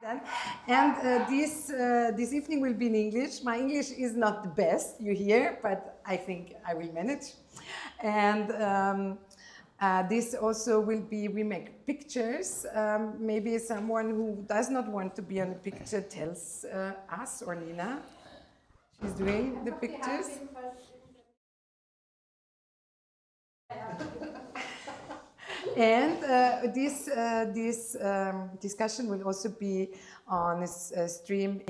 And this evening will be in English. My English is not the best, you hear, but I think I will manage. And this also will be, we make pictures. Maybe someone who does not want to be on the picture tells us, or Nina. She's doing the pictures. And this discussion will also be on a stream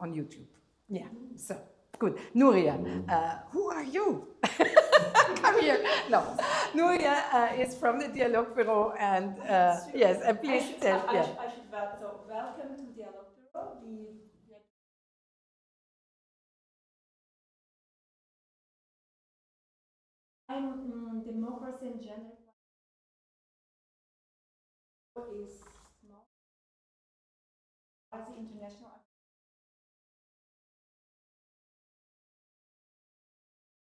on YouTube. Yeah, so good. Nuria, who are you? Come here. No, Nuria is from the Dialogbüro, and yes, please tell. I should welcome to Dialogbüro. I'm democracy and gender is not as the international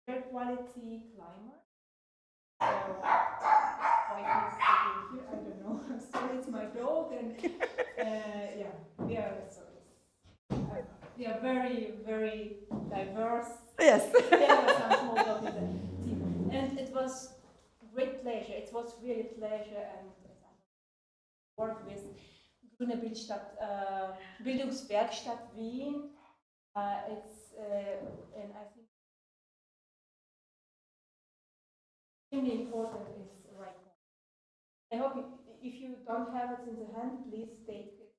air quality climate. Why he's sitting here, I don't know. I'm sorry, it's my dog, and yeah, we are very, very diverse. Yes. Some small dog in the team, and it was great pleasure. It was really pleasure and work with Grüne Bildungswerkstatt Wien. It's and I think extremely important is right now. I hope if you don't have it in the hand, please take it.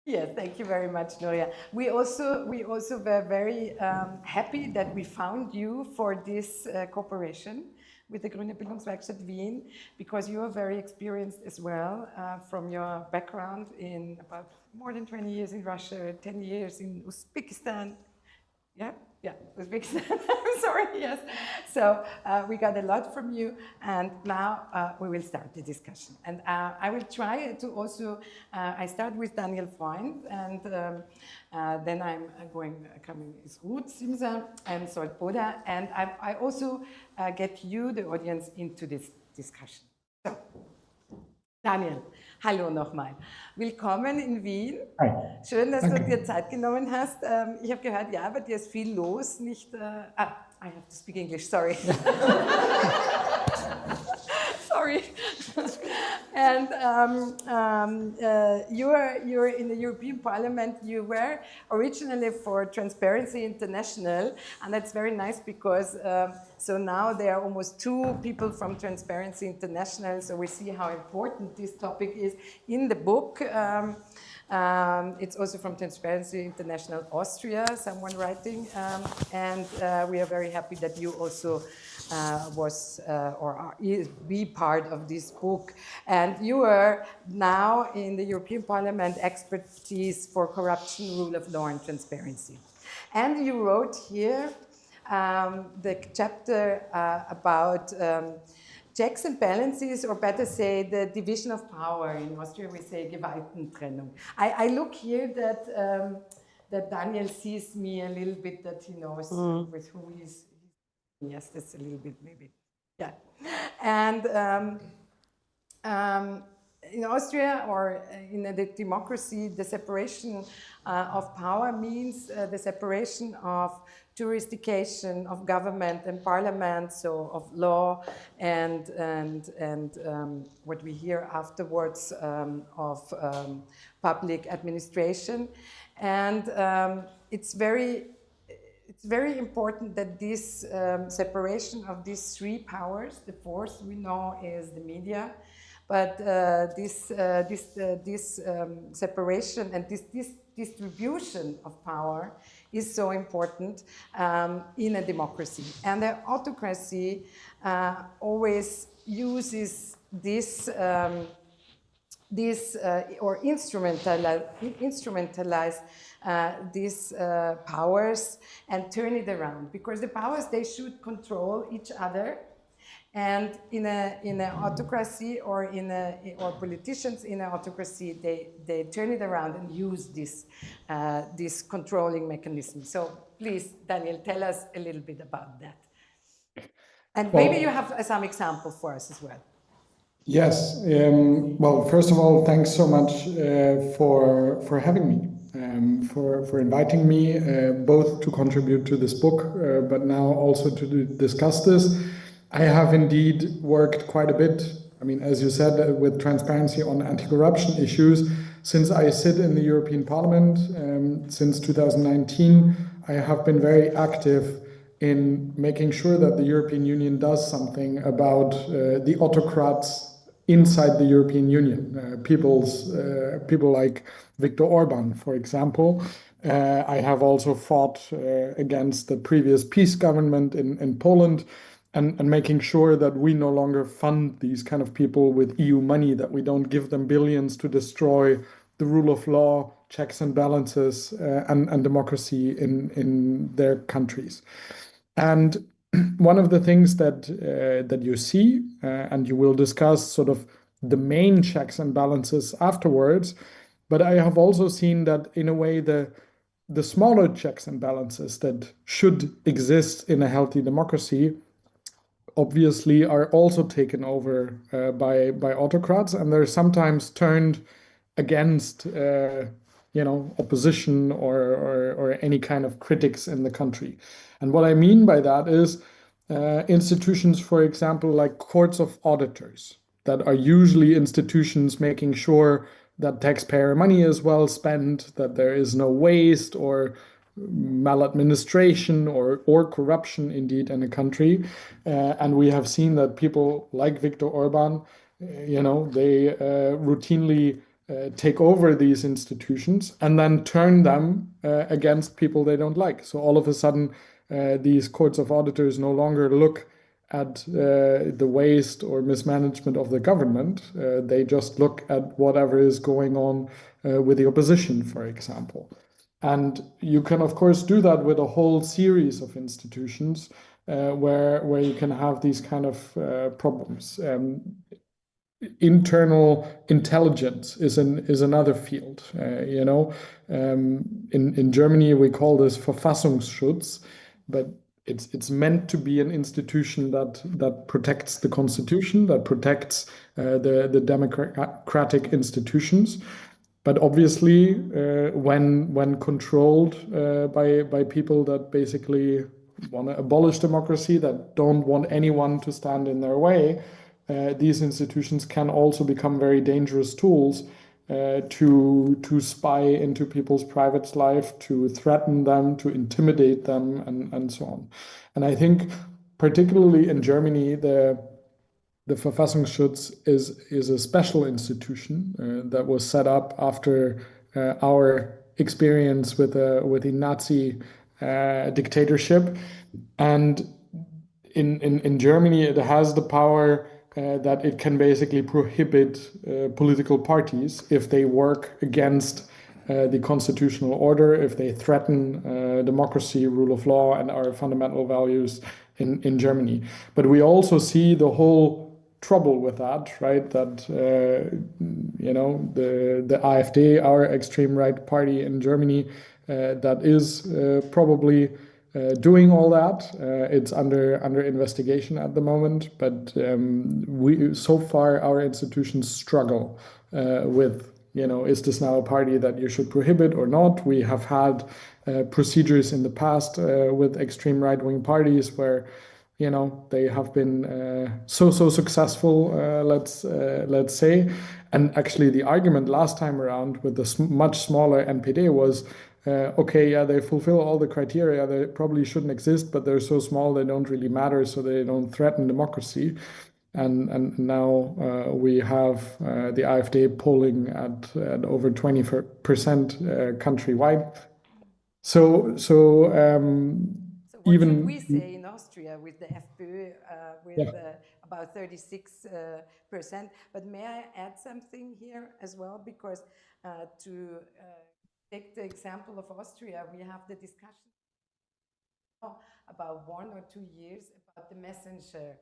Yes, thank you very much, Nuria. We also were very happy that we found you for this cooperation with the Grüne Bildungswerkstatt Wien, because you are very experienced as well from your background in about more than 20 years in Russia, 10 years in Uzbekistan. Yeah, Uzbekistan. I'm sorry, yes. So we got a lot from you, and now we will start the discussion. And I will try to also, I start with Daniel Freund, and then I'm coming with Ruth, Simsa, and Zsolt Boda, and I also get you, the audience, into this discussion. So, Daniel, hallo nochmal. Willkommen in Wien. Hi. Schön, dass du dir Zeit genommen hast. Ich habe gehört, ja, bei dir ist viel los. Nicht, I have to speak English, sorry. Sorry. And you're in the European Parliament. You were originally for Transparency International, and that's very nice because so now there are almost 2 people from Transparency International. So we see how important this topic is in the book. It's also from Transparency International Austria, someone writing, and we are very happy that you also be part of this book. And you are now in the European Parliament expertise for corruption, rule of law and transparency. And you wrote here the chapter about checks and balances, or better say, the division of power. In Austria, we say Gewaltentrennung. I look here that Daniel sees me a little bit, that he knows with who he's. Yes, that's a little bit maybe. Yeah. And in Austria, or in the democracy, the separation of power means the separation of jurisdiction of government and parliament, so of law and what we hear afterwards of public administration. And it's very important that this separation of these 3 powers, the 4th we know is the media, but this separation and this distribution of power is so important in a democracy. And the autocracy always uses this or instrumentalize these powers and turn it around, because the powers, they should control each other. And in an autocracy, or politicians in an autocracy, they turn it around and use this controlling mechanism. So please, Daniel, tell us a little bit about that. And maybe you have some example for us as well. Yes. Well, first of all, thanks so much for having me, for inviting me, both to contribute to this book, but now also to discuss this. I have indeed worked quite a bit. I mean, as you said, with transparency on anti-corruption issues. Since I sit in the European Parliament since 2019, I have been very active in making sure that the European Union does something about the autocrats inside the European Union. People like Viktor Orban, for example. I have also fought against the previous peace government in Poland, and making sure that we no longer fund these kind of people with EU money, that we don't give them billions to destroy the rule of law, checks and balances, and democracy in their countries. And one of the things that you see, and you will discuss sort of the main checks and balances afterwards, but I have also seen that in a way the smaller checks and balances that should exist in a healthy democracy obviously are also taken over by autocrats, and they're sometimes turned against opposition or any kind of critics in the country. And what I mean by that is institutions, for example, like courts of auditors, that are usually institutions making sure that taxpayer money is well spent, that there is no waste or maladministration or corruption indeed in a country. And we have seen that people like Viktor Orban, they routinely take over these institutions and then turn them against people they don't like. So all of a sudden, these courts of auditors no longer look at the waste or mismanagement of the government. They just look at whatever is going on with the opposition, for example. And you can, of course, do that with a whole series of institutions where you can have these kind of problems. Internal intelligence is another field. In Germany we call this Verfassungsschutz, but it's meant to be an institution that protects the constitution, that protects the democratic institutions. But obviously, when controlled by people that basically want to abolish democracy, that don't want anyone to stand in their way, these institutions can also become very dangerous tools to spy into people's private life, to threaten them, to intimidate them, and so on. And I think, particularly in Germany, the Verfassungsschutz is a special institution that was set up after our experience with the Nazi dictatorship. And in Germany, it has the power that it can basically prohibit political parties if they work against the constitutional order, if they threaten democracy, rule of law, and our fundamental values in Germany. But we also see the whole trouble with that, right? That the AfD, our extreme right party in Germany, that is probably doing all that. It's under investigation at the moment, but so far our institutions struggle with, is this now a party that you should prohibit or not? We have had procedures in the past with extreme right-wing parties where they have been so successful, let's say. And actually the argument last time around with the much smaller NPD was, okay, yeah, they fulfill all the criteria, they probably shouldn't exist, but they're so small they don't really matter, so they don't threaten democracy. And now we have the AfD polling at over 20% countrywide. So what even should we say in Austria with the FPÖ with about 36%? But may I add something here as well? Because to take the example of Austria, we have the discussion about 1 or 2 years about the messenger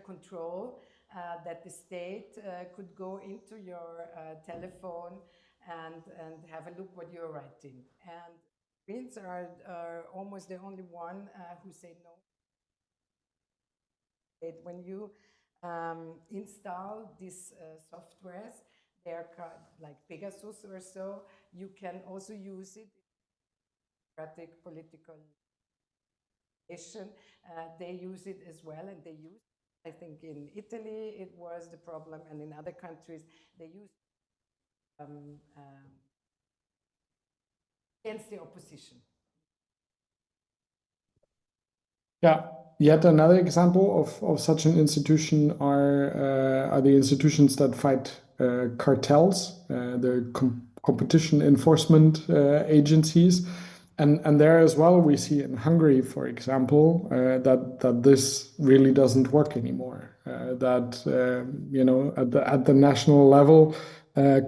control that the state could go into your telephone and have a look what you're writing. And Greens are almost the only one who say no. when you install these softwares, they're like Pegasus or so, you can also use it in democratic political nation. They use it as well, and they use, I think in Italy it was the problem, and in other countries they use against the opposition. Yeah, yet another example of such an institution are the institutions that fight cartels, the competition enforcement agencies. And there as well, we see in Hungary, for example, that this really doesn't work anymore. That you know, at the national level,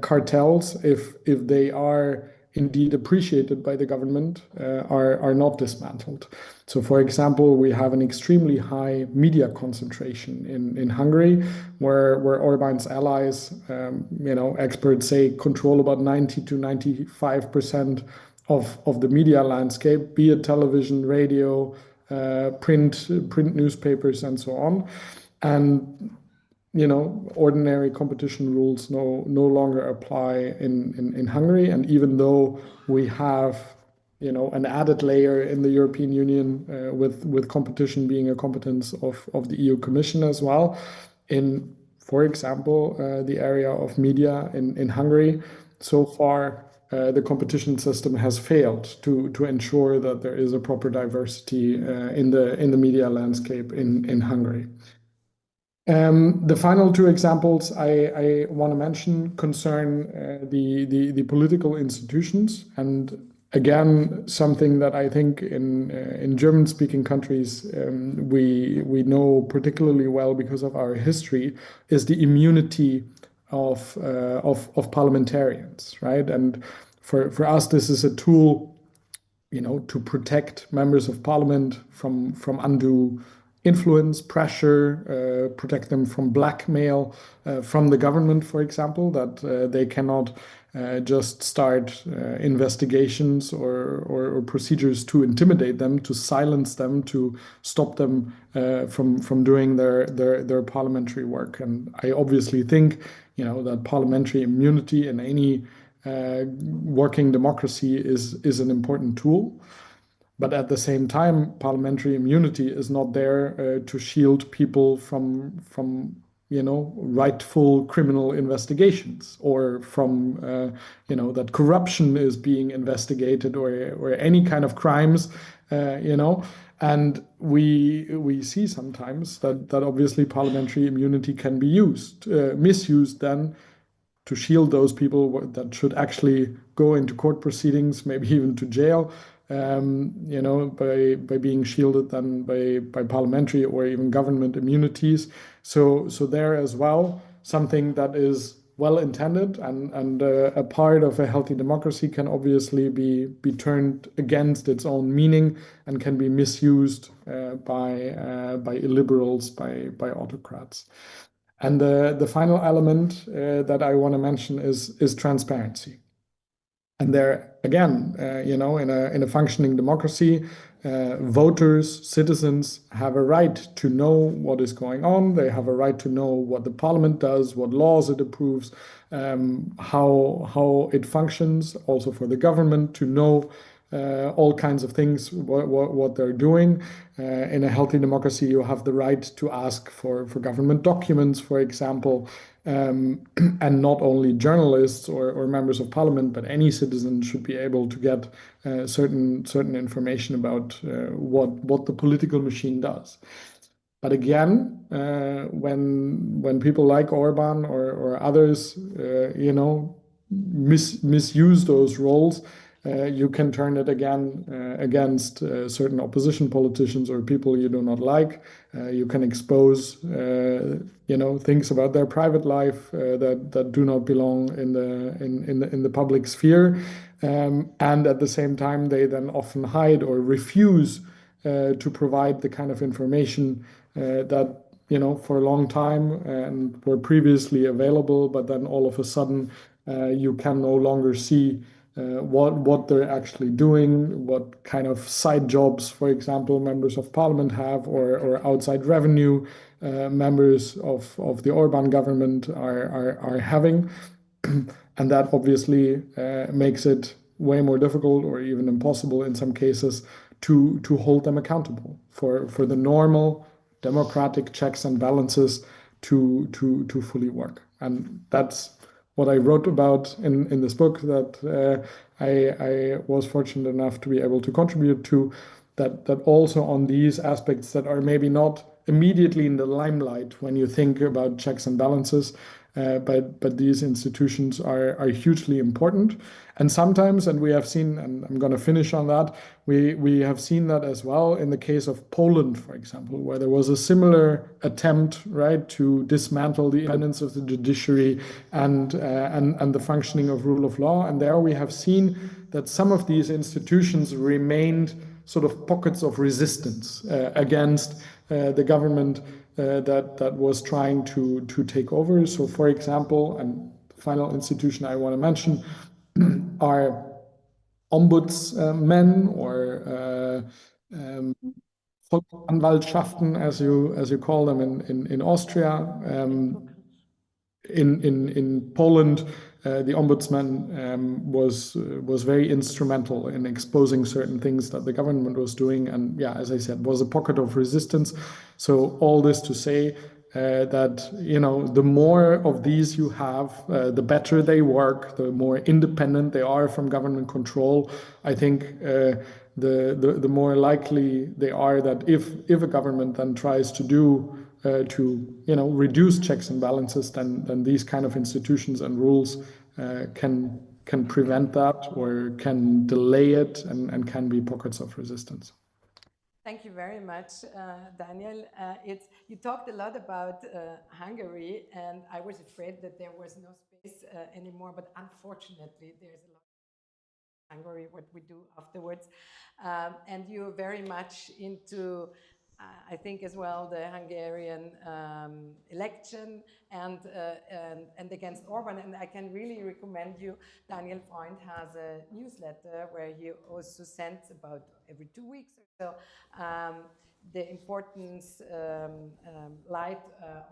cartels, if they are indeed appreciated by the government, are not dismantled. So, for example, we have an extremely high media concentration in Hungary, where Orban's allies, you know, experts say, control about 90 to 95% of the media landscape, be it television, radio, print newspapers, and so on. And you know, ordinary competition rules no longer apply in Hungary. And even though we have, you know, an added layer in the European Union with competition being a competence of the EU Commission as well, in, for example, the area of media in Hungary, so far the competition system has failed to ensure that there is a proper diversity in the media landscape in Hungary. The final two examples I want to mention concern the political institutions, and again, something that I think in German-speaking countries we know particularly well because of our history is the immunity of parliamentarians, right? And for us, this is a tool, you know, to protect members of parliament from undue influence, pressure, protect them from blackmail from the government, for example, that they cannot just start investigations or procedures to intimidate them, to silence them, to stop them from doing their parliamentary work. And I obviously think, you know, that parliamentary immunity in any working democracy is an important tool. But at the same time, parliamentary immunity is not there to shield people from you know, rightful criminal investigations, or from you know, that corruption is being investigated, or any kind of crimes, you know. And we see sometimes that obviously parliamentary immunity can be misused then to shield those people that should actually go into court proceedings, maybe even to jail, you know, by being shielded then by parliamentary or even government immunities. So there as well, something that is well intended and a part of a healthy democracy can obviously be turned against its own meaning and can be misused by illiberals, by autocrats. And the final element that I want to mention is transparency. And there again, you know, in a functioning democracy, voters, citizens have a right to know what is going on. They have a right to know what the parliament does, what laws it approves, how it functions. Also for the government to know all kinds of things, what they're doing. In a healthy democracy, you have the right to ask for government documents, for example, and not only journalists or members of parliament, but any citizen should be able to get certain information about what the political machine does. But again, when people like Orban or others, you know, misuse those roles, you can turn it again against certain opposition politicians or people you do not like. You can expose, you know, things about their private life that do not belong in the public sphere, and at the same time, they then often hide or refuse to provide the kind of information that, you know, for a long time and were previously available, but then all of a sudden you can no longer see what they're actually doing, what kind of side jobs, for example, members of parliament have, or outside revenue members of the Orban government are having. And that obviously makes it way more difficult or even impossible in some cases to hold them accountable for the normal democratic checks and balances to fully work. And that's what I wrote about in this book that I was fortunate enough to be able to contribute to, that also on these aspects that are maybe not immediately in the limelight when you think about checks and balances, but these institutions are hugely important. And sometimes, and we have seen, and I'm going to finish on that, we have seen that as well in the case of Poland, for example, where there was a similar attempt, right, to dismantle the independence of the judiciary and the functioning of rule of law. And there we have seen that some of these institutions remained sort of pockets of resistance against the government that was trying to take over. So, for example, and the final institution I want to mention are ombudsmen or Volksanwaltschaften, as you call them in Austria. In Poland, the ombudsman was very instrumental in exposing certain things that the government was doing, and yeah, as I said, was a pocket of resistance. So all this to say that the more of these you have, the better they work, the more independent they are from government control. I think the more likely they are that if a government then tries to reduce checks and balances, then these kind of institutions and rules can prevent that or can delay it and can be pockets of resistance. Thank you very much, Daniel. You talked a lot about Hungary, and I was afraid that there was no space anymore, but unfortunately there's a lot of Hungary, what we do afterwards. And you're very much into I think as well the Hungarian election and against Orban. And I can really recommend you. Daniel Freund has a newsletter where he also sends about every 2 weeks or so the importance light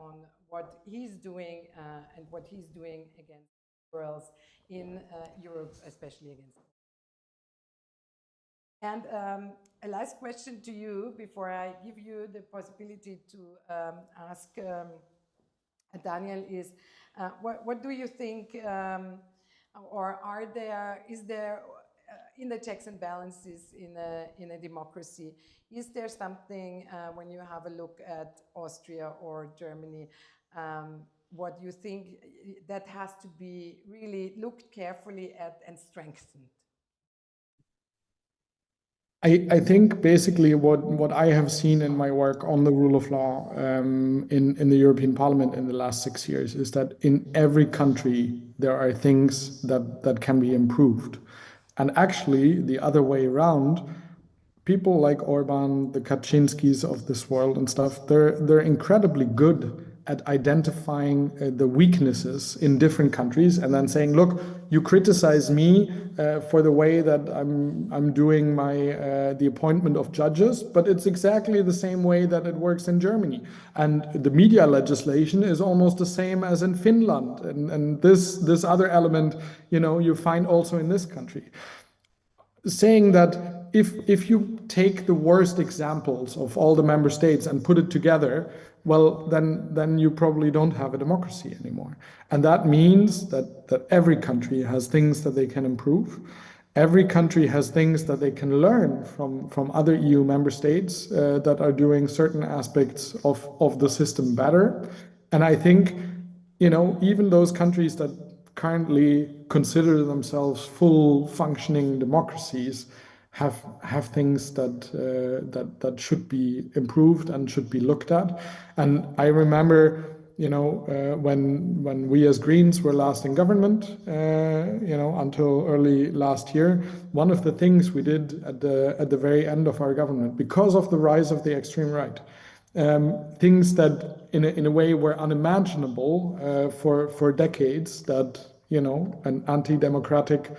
on what he's doing and what he's doing against liberals in Europe, especially against. And a last question to you before I give you the possibility to ask Daniel is, what do you think, or is there in the checks and balances in a democracy, is there something when you have a look at Austria or Germany, what you think that has to be really looked carefully at and strengthened? I think basically what I have seen in my work on the rule of law in the European Parliament in the last 6 years is that in every country there are things that can be improved. And actually the other way around, people like Orban, the Kaczynskis of this world and stuff, they're incredibly good at identifying the weaknesses in different countries and then saying, look, you criticize me for the way that I'm doing the appointment of judges, but it's exactly the same way that it works in Germany. And the media legislation is almost the same as in Finland. And this other element, you find also in this country. Saying that if you take the worst examples of all the member states and put it together, well, then you probably don't have a democracy anymore. And that means that every country has things that they can improve. Every country has things that they can learn from other EU member states that are doing certain aspects of the system better. And I think, even those countries that currently consider themselves full functioning democracies have things that should be improved and should be looked at. And I remember, when we as Greens were last in government, until early last year, one of the things we did at the very end of our government, because of the rise of the extreme right, things that in a way were unimaginable for decades, that an anti-democratic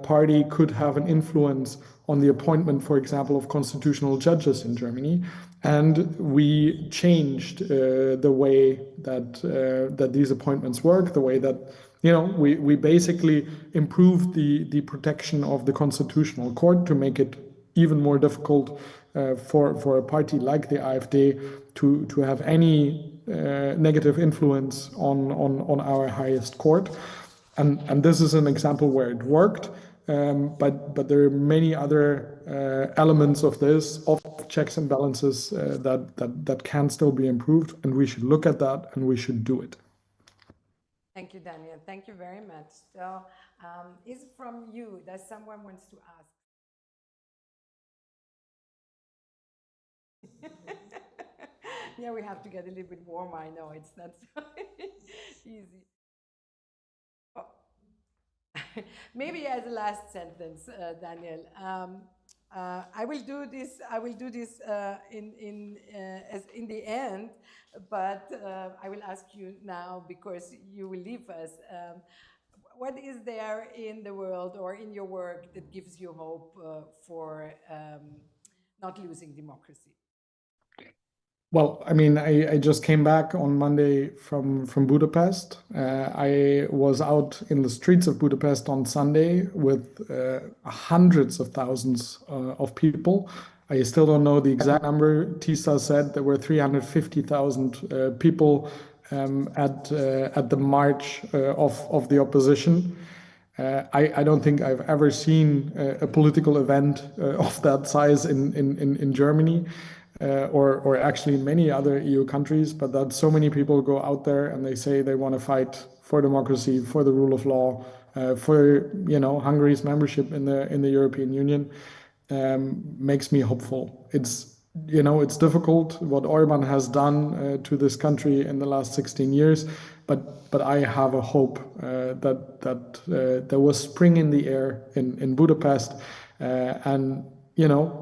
party could have an influence on the appointment, for example, of constitutional judges in Germany. And we changed the way that these appointments work, the way that, we basically improved the protection of the Constitutional Court to make it even more difficult for a party like the AfD to have any negative influence on our highest court. And this is an example where it worked, but there are many other elements of this, of checks and balances that can still be improved, and we should look at that and we should do it. Thank you, Daniel. Thank you very much. So, is it from you that someone wants to ask? Yeah, we have to get a little bit warmer. I know it's not so easy. Oh. Maybe as a last sentence, Daniel. I will do this. I will do this in the end, but I will ask you now because you will leave us. What is there in the world or in your work that gives you hope for not losing democracy? Well, I mean, I just came back on Monday from Budapest. I was out in the streets of Budapest on Sunday with hundreds of thousands of people. I still don't know the exact number. TISA said there were 350,000 people at the march of the opposition. I don't think I've ever seen a political event of that size in Germany. Or actually many other EU countries, but that so many people go out there and they say they want to fight for democracy, for the rule of law, for Hungary's membership in the European Union, makes me hopeful. It's difficult what Orban has done to this country in the last 16 years, but I have a hope that there was spring in the air in Budapest, and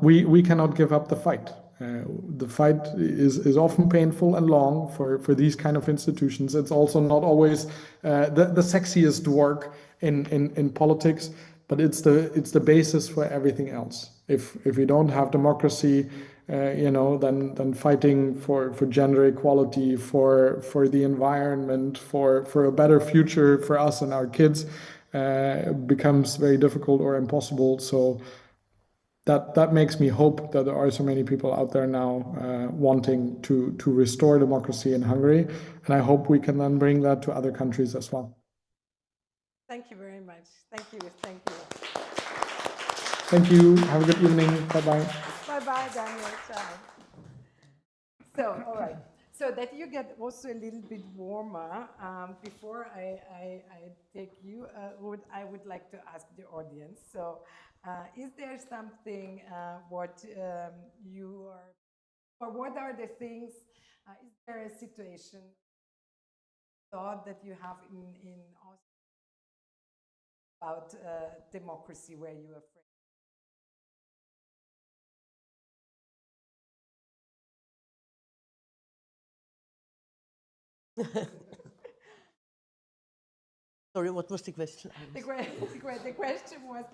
we cannot give up the fight. The fight is often painful and long for these kind of institutions. It's also not always the sexiest work in politics, but it's the basis for everything else. If we don't have democracy, then fighting for gender equality, for the environment, for a better future for us and our kids becomes very difficult or impossible. So that makes me hope that there are so many people out there now wanting to restore democracy in Hungary, and I hope we can then bring that to other countries as well. Thank you very much. Thank you. Thank you. Thank you. Have a good evening. Bye-bye. Bye-bye, Daniel. Ciao. So, all right. So that you get also a little bit warmer, before I take you, Ruth, I would like to ask the audience. So, is there something what you are, or what are the things, is there a situation, thought that you have in about democracy where you are afraid? Sorry, what was the question? The question was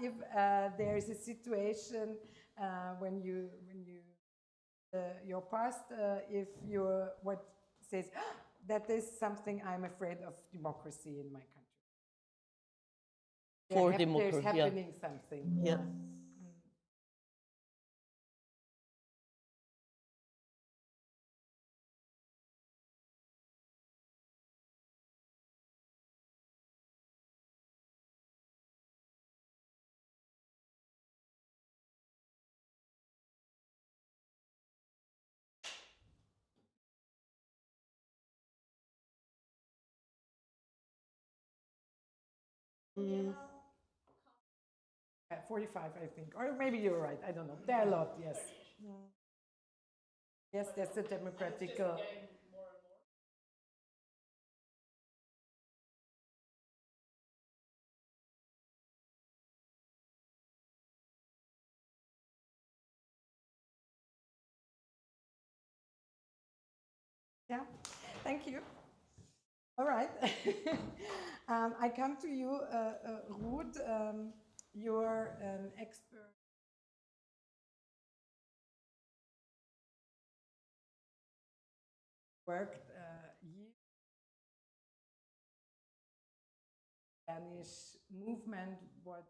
if there is a situation when you your past, if you what says that is something I'm afraid of democracy in my country. For democracy, there's happening something. Yeah. Mm. 45, I think, or maybe you're right. I don't know. There are a lot. Yes. Yes, that's the democratic. Yeah. Thank you. All right. I come to you, Ruth. You're an expert. Worked years Spanish movement, what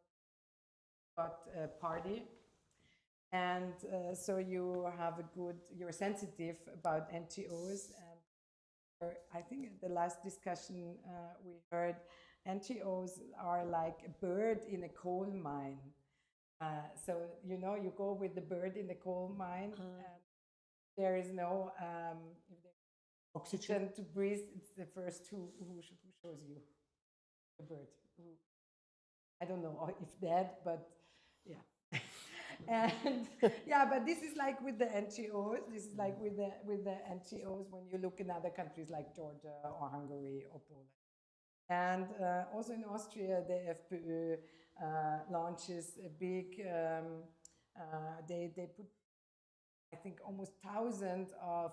got party, and so you have a good. You're sensitive about NGOs, and I think in the last discussion we heard NGOs are like a bird in a coal mine. So you know, you go with the bird in the coal mine, and there is no if there's oxygen to breathe. It's the first who shows you the bird. Who, I don't know if dead, but yeah. And yeah, but this is like with the NGOs. This is like with the NGOs when you look in other countries like Georgia or Hungary or Poland. And also in Austria, the FPÖ launches a big. They put, I think, almost thousands of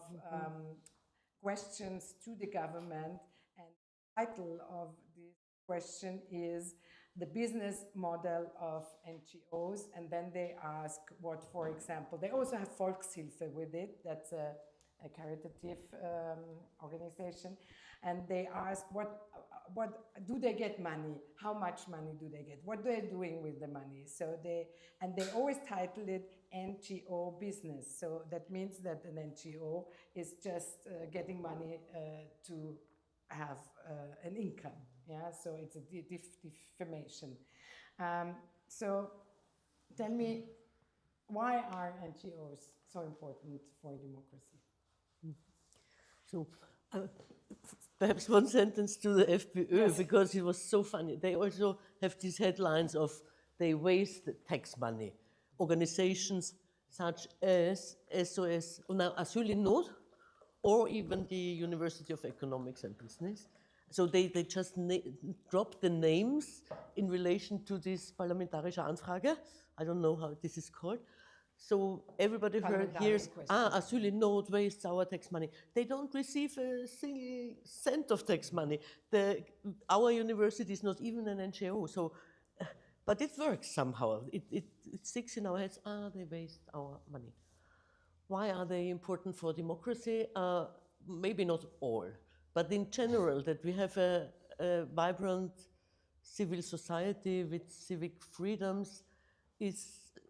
questions to the government, and the title of this question is the business model of NGOs. And then they ask what, for example, they also have Volkshilfe with it. That's a caritative organization, and they ask what do they get money? How much money do they get? What they're doing with the money? So they always title it NGO business. So that means that an NGO is just getting money to have an income. Yeah, so it's a defamation. So tell me, why are NGOs so important for democracy? So, perhaps one sentence to the FPÖ, yes, because it was so funny. They also have these headlines of they waste tax money. Organizations such as SOS, now Asyl in Not, or even the University of Economics and Business. So they just drop the names in relation to this Parlamentarische Anfrage. I don't know how this is called. So everybody hears, Asyl in Not wastes our tax money. They don't receive a single cent of tax money. Our university is not even an NGO. So, but it works somehow. It sticks in our heads, they waste our money. Why are they important for democracy? Maybe not all, but in general, that we have a vibrant civil society with civic freedoms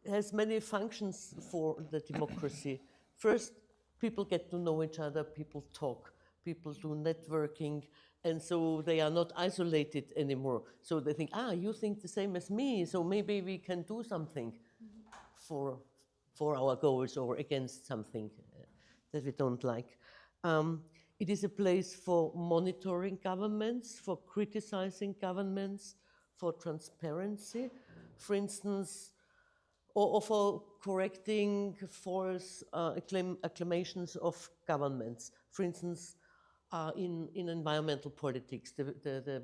has many functions for the democracy. First, people get to know each other, people talk, people do networking, and so they are not isolated anymore. So they think, you think the same as me, so maybe we can do something for our goals or against something that we don't like. It is a place for monitoring governments, for criticizing governments, for transparency, for instance, or for correcting false acclamations of governments. For instance, in environmental politics, the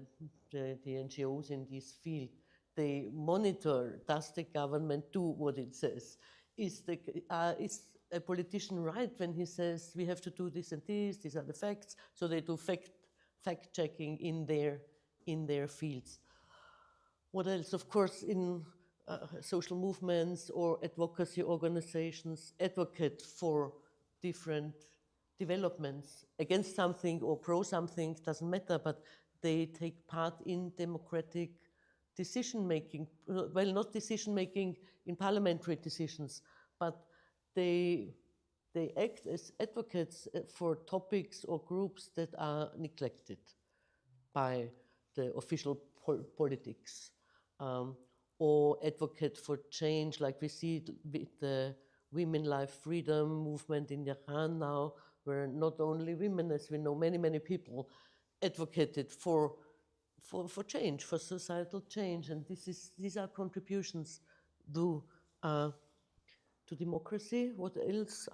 NGOs in this field, they monitor, does the government do what it says? Is a politician right when he says we have to do this and this, these are the facts? So they do fact checking in their fields. What else? Of course, in social movements or advocacy organizations advocate for different developments against something or pro something, doesn't matter, but they take part in democratic decision making. Well, not decision making in parliamentary decisions, but they act as advocates for topics or groups that are neglected by the official politics. Or advocate for change, like we see with the Women Life Freedom movement in Iran now, where not only women, as we know, many people advocated for change, for societal change, and these are contributions to democracy. What else?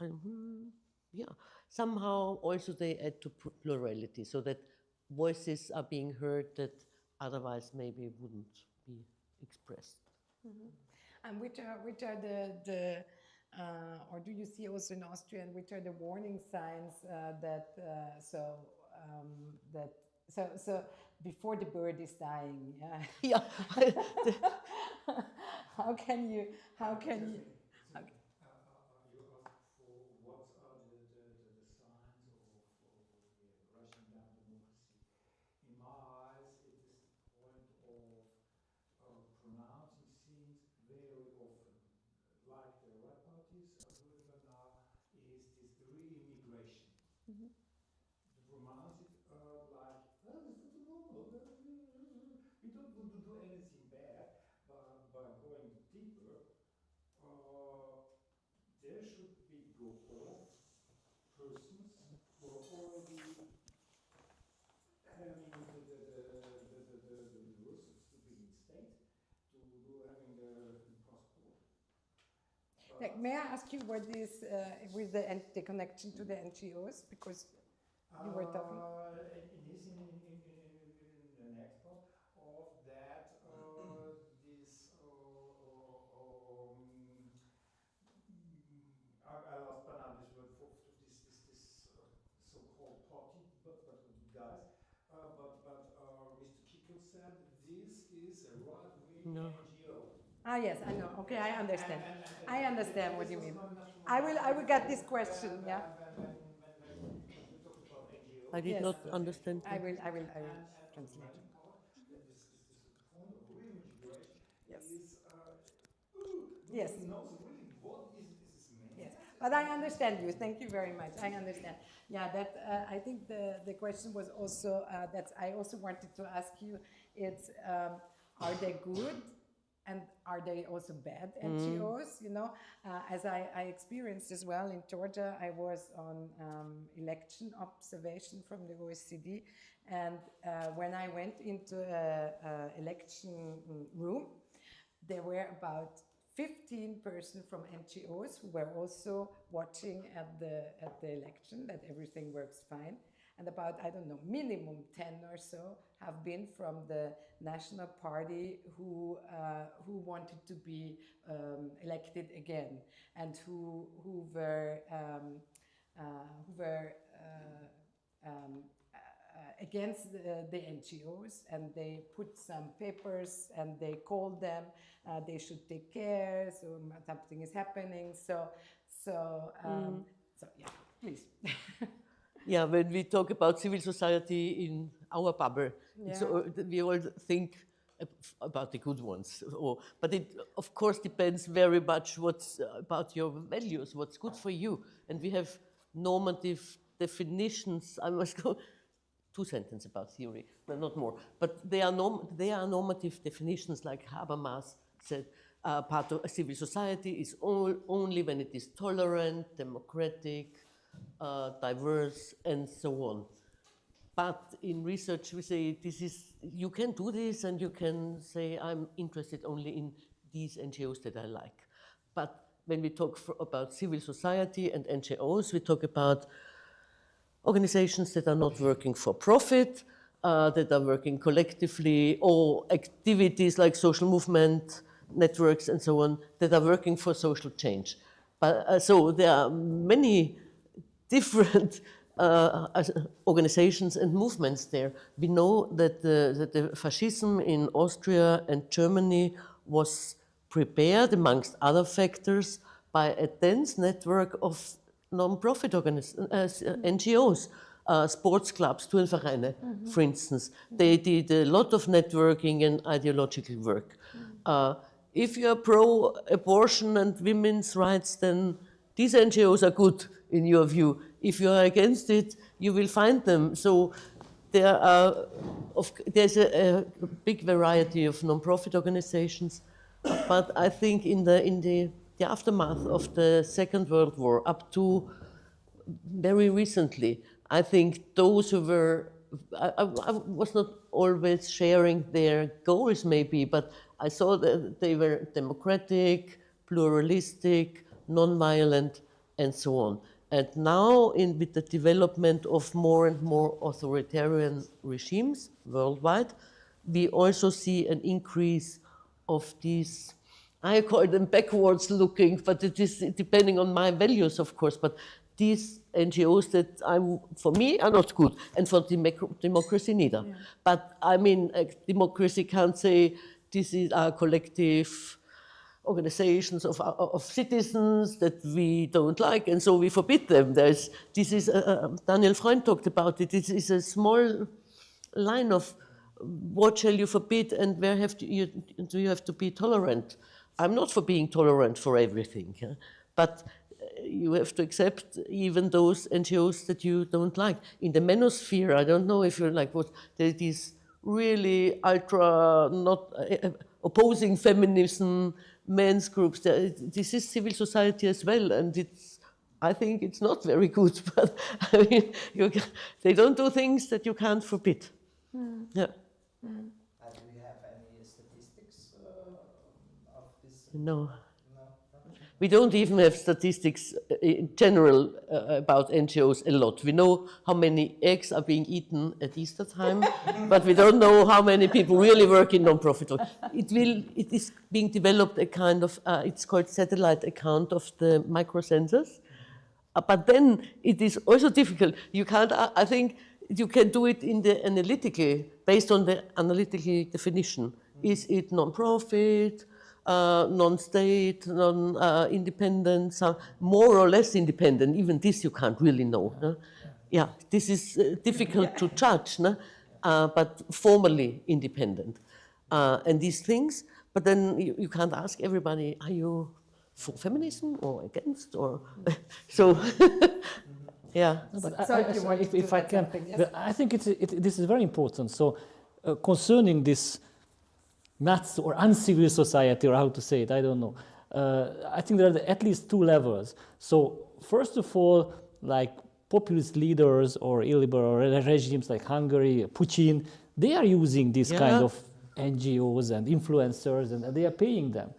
Somehow also they add to plurality, so that voices are being heard that otherwise maybe wouldn't be expressed. Mm-hmm. And which are the or do you see also in Austria, and which are the warning signs that so before the bird is dying, yeah. Yeah. How can you? You ask for what are the signs of Russian democracy. In my eyes, it is the point of pronouncing things very often. Like the right parties are doing now is this re-immigration. To pronounce it like, well, it's not normal. We don't want to do anything bad, but by going deeper, there should be go off persons who are already having the rules of sleeping in state to having the passport. Like, may I ask you what is with the connection to the NGOs, because you were talking. It is in the next part of that this I lost by now this word for this so-called party, but guys. But Mr. Kittl said this is a right-wing NGO. Ah, yes, I know. Okay, I understand. I understand what you mean. I will get this question. Yeah. I did not understand. I will translate. This point of re-immigration Yes. is Yes. who knows really what is this mean? Yes, but I understand you. Thank you very much. I understand. Yeah, that I think the question was also that I also wanted to ask you. It's are they good and are they also bad NGOs? You know, as I experienced as well in Georgia, I was on election observation from the OECD, and when I went into an election room, there were about 15 persons from NGOs who were also watching at the election that everything works fine, and about, I don't know, minimum 10 or so have been from the National Party who wanted to be elected again, and who were against the NGOs, and they put some papers and they called them, they should take care, so something is happening, so yeah, please. Yeah, when we talk about civil society in our bubble, we all think about the good ones. But it, of course, depends very much what's about your values, what's good for you. And we have normative definitions. I must go 2 sentences about theory, but not more. But they are normative definitions, like Habermas said. Part of a civil society is only when it is tolerant, democratic, diverse, and so on. But in research, we say you can do this, and you can say, I'm interested only in these NGOs that I like. But when we talk about civil society and NGOs, we talk about organizations that are not working for profit, that are working collectively, or activities like social movement networks and so on, that are working for social change. But so there are many different organizations and movements there. We know that the fascism in Austria and Germany was prepared, amongst other factors, by a dense network of non-profit NGOs, sports clubs, Turnvereine, for instance. They did a lot of networking and ideological work. If you are pro-abortion and women's rights, then these NGOs are good in your view. If you are against it, you will find them. So there's a big variety of non-profit organizations, but I think in the aftermath of the Second World War, up to very recently, I think those who were, I was not always sharing their goals maybe, but I saw that they were democratic, pluralistic, non-violent, and so on. And now, with the development of more and more authoritarian regimes worldwide, we also see an increase of these, I call them backwards looking, but it is depending on my values, of course, but these NGOs that for me are not good, and for democracy neither. Yeah. But I mean, democracy can't say this is our collective organizations of citizens that we don't like, and so we forbid them. Daniel Freund talked about it. This is a small line of what shall you forbid and where do you have to be tolerant. I'm not for being tolerant for everything, yeah? But you have to accept even those NGOs that you don't like. In the manosphere, I don't know if you're like what, there are these really ultra, not opposing feminism, men's groups. This is civil society as well, and I think it's not very good, but I mean, they don't do things that you can't forbid. Mm. Yeah. Mm. Do we have any statistics of this? No. We don't even have statistics in general about NGOs a lot. We know how many eggs are being eaten at Easter time, but we don't know how many people really work in non-profit. It is being developed a kind of, it's called satellite account of the microsensors. But then it is also difficult. You can't, I think you can do it in the analytical, based on the analytical definition. Is it non-profit? Non-state, non-independent, more or less independent. Even this you can't really know. No? Yeah, this is difficult to judge, no? But formally independent. And these things, but then you can't ask everybody, are you for feminism or against? Or so, yeah. No, but if I can, yes. I think this is very important. So concerning this nuts or uncivil society, or how to say it, I don't know. I think there are at least two levels. So first of all, like populist leaders or illiberal regimes like Hungary, Putin, they are using this kind of NGOs and influencers, and they are paying them.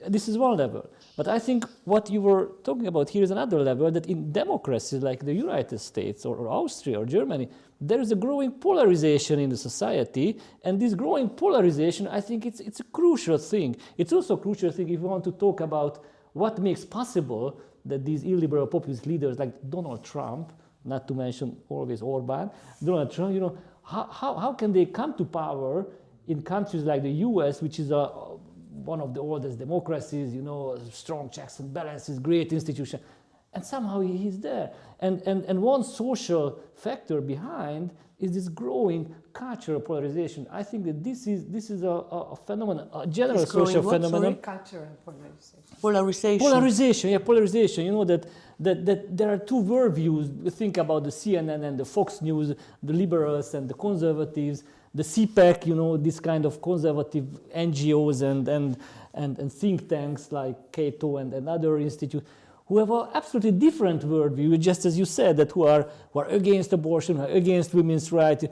This is one level. But I think what you were talking about here is another level, that in democracies like the United States or Austria or Germany, there is a growing polarization in the society, and this growing polarization, I think it's a crucial thing. It's also a crucial thing if we want to talk about what makes possible that these illiberal populist leaders like Donald Trump, not to mention always Orban, Donald Trump, you know, how can they come to power in countries like the US, which is one of the oldest democracies, you know, strong checks and balances, great institution, and somehow he's there. And one social factor behind is this growing cultural polarization. I think that this is a phenomenon, a general social phenomenon. Cultural polarization. Polarization. You know that there are two worldviews. Think about the CNN and the Fox News, the liberals and the conservatives. The CPAC, you know, this kind of conservative NGOs and think tanks like Cato and other institutes, who have an absolutely different worldview, just as you said, that who are against abortion, who are against women's rights.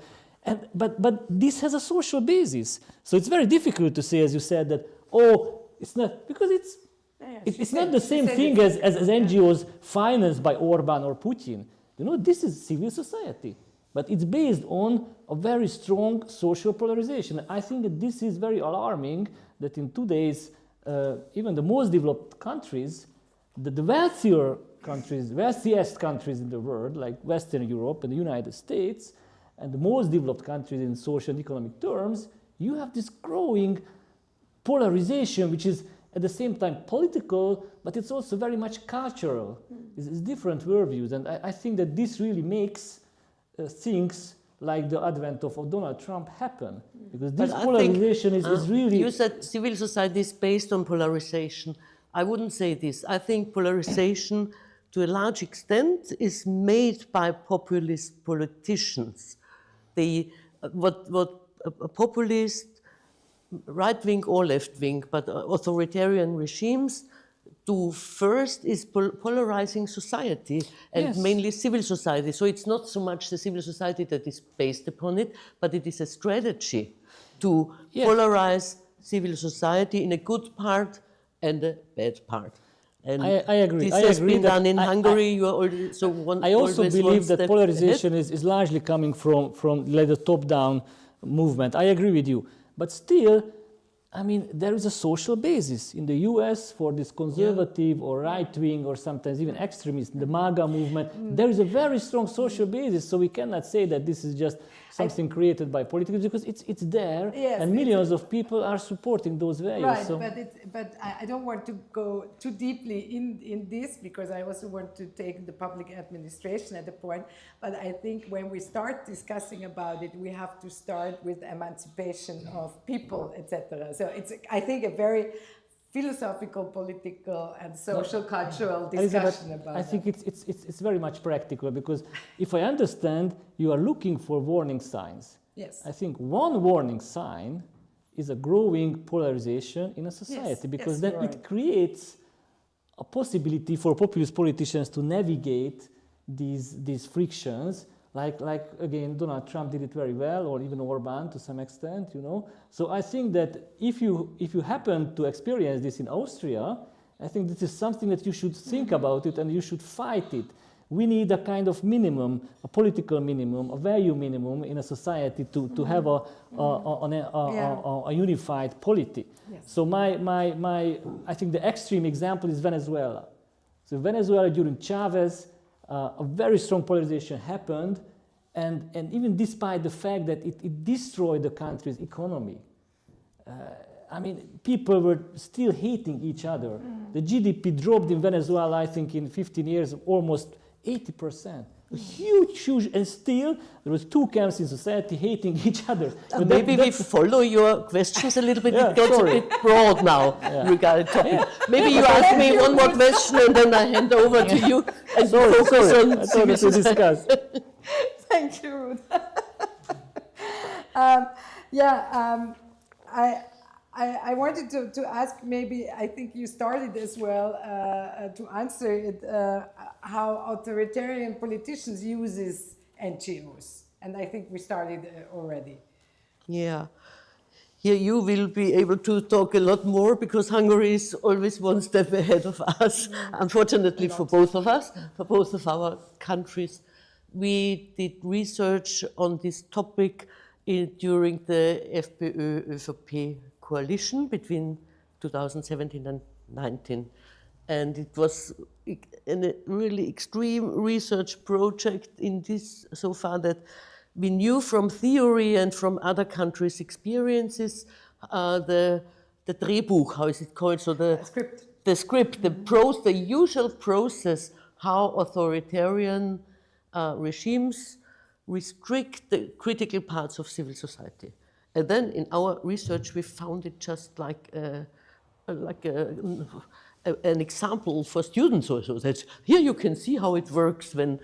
But this has a social basis. So it's very difficult to say, as you said, that, it's not, because it's not the same thing as NGOs financed by Orban or Putin. You know, this is civil society. But it's based on a very strong social polarization. I think that this is very alarming, that in today's, even the most developed countries, the wealthier countries, wealthiest countries in the world, like Western Europe and the United States, and the most developed countries in social and economic terms, you have this growing polarization, which is at the same time political, but it's also very much cultural. It's different worldviews. And I think that this really makes things like the advent of Donald Trump happen, because this polarization is really... You said civil society is based on polarization. I wouldn't say this. I think polarization, to a large extent, is made by populist politicians. What a populist, right-wing or left-wing, but authoritarian regimes do first is polarizing society, and mainly civil society. So it's not so much the civil society that is based upon it, but it is a strategy to polarize civil society in a good part and a bad part. And I agree. This has been done in Hungary. You are already, so one. I also believe that polarization is largely coming from like the top-down movement. I agree with you, but still, I mean, there is a social basis in the US for this conservative or right-wing or sometimes even extremist, the MAGA movement. There is a very strong social basis, so we cannot say that this is just something created by politics, because it's there, Yes, and millions of people are supporting those values. Right, so. but I don't want to go too deeply in this, because I also want to take the public administration at the point. But I think when we start discussing about it, we have to start with emancipation of people, etc. So it's, I think, a very philosophical, political, and social, cultural discussion about it. I think it's very much practical, because if I understand, you are looking for warning signs. Yes. I think one warning sign is a growing polarization in a society, because then it creates a possibility for populist politicians to navigate these frictions, like again, Donald Trump did it very well, or even Orban to some extent, you know. So I think that if you happen to experience this in Austria, I think this is something that you should think about it and you should fight it. We need a kind of minimum, a political minimum, a value minimum in a society to have a unified polity. Yes. So I think the extreme example is Venezuela. So Venezuela during Chavez, a very strong polarization happened, and even despite the fact that it destroyed the country's economy. I mean, people were still hating each other. The GDP dropped in Venezuela, I think, in 15 years, almost 80%. Huge, and still there was two camps in society hating each other. Maybe we follow your questions a little bit. It gets a bit broad now regarding topic. Maybe you ask me one more question and then I hand over to you and focus on civil society. Thank you, Ruth. I wanted to ask, maybe, I think you started as well to answer it, how authoritarian politicians uses NGOs. And I think we started already. Yeah. Here you will be able to talk a lot more, because Hungary is always one step ahead of us, unfortunately for both of us, for both of our countries. We did research on this topic during the FPÖ-ÖVP coalition between 2017 and 2019. And it was a really extreme research project in this so far, that we knew from theory and from other countries' experiences the Drehbuch, how is it called? So the script, the usual process, how authoritarian regimes restrict the critical parts of civil society. And then in our research, we found it just like an example for students also, that here you can see how it works when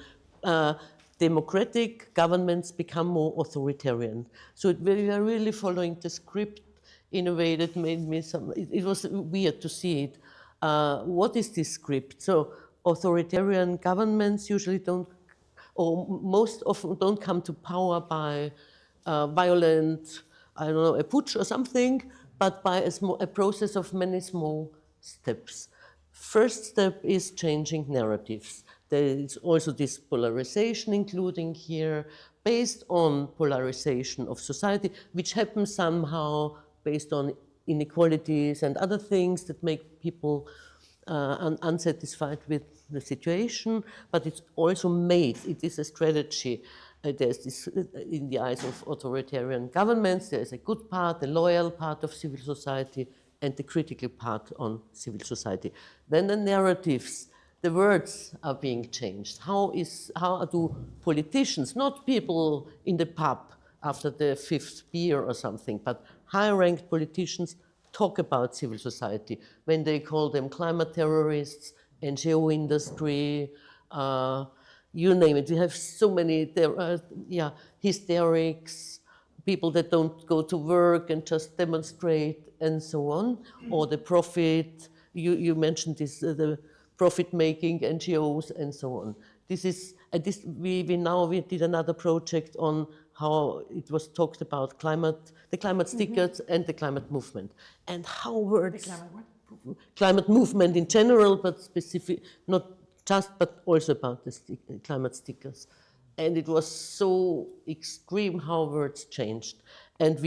democratic governments become more authoritarian. So we are really following the script in a way that made me it was weird to see it. What is this script? So authoritarian governments usually don't, or most often don't come to power by violent, I don't know, a putsch or something, but by a process of many small steps. First step is changing narratives. There is also this polarization, including here, based on polarization of society, which happens somehow based on inequalities and other things that make people unsatisfied with the situation, but it's also made, it is a strategy. There's this, in the eyes of authoritarian governments, there's a good part, the loyal part of civil society, and the critical part on civil society. Then the narratives, the words are being changed. How do politicians, not people in the pub after the 5th beer or something, but high-ranked politicians talk about civil society when they call them climate terrorists, NGO industry, you name it. We have so many hysterics, people that don't go to work and just demonstrate and so on, or the profit, you mentioned this, the profit-making NGOs and so on. This is, we did another project on how it was talked about the climate stickers and the climate movement, and how words, The climate what? Climate movement in general, but specific, not just, but also about the climate stickers. and it was so extreme how words changed. And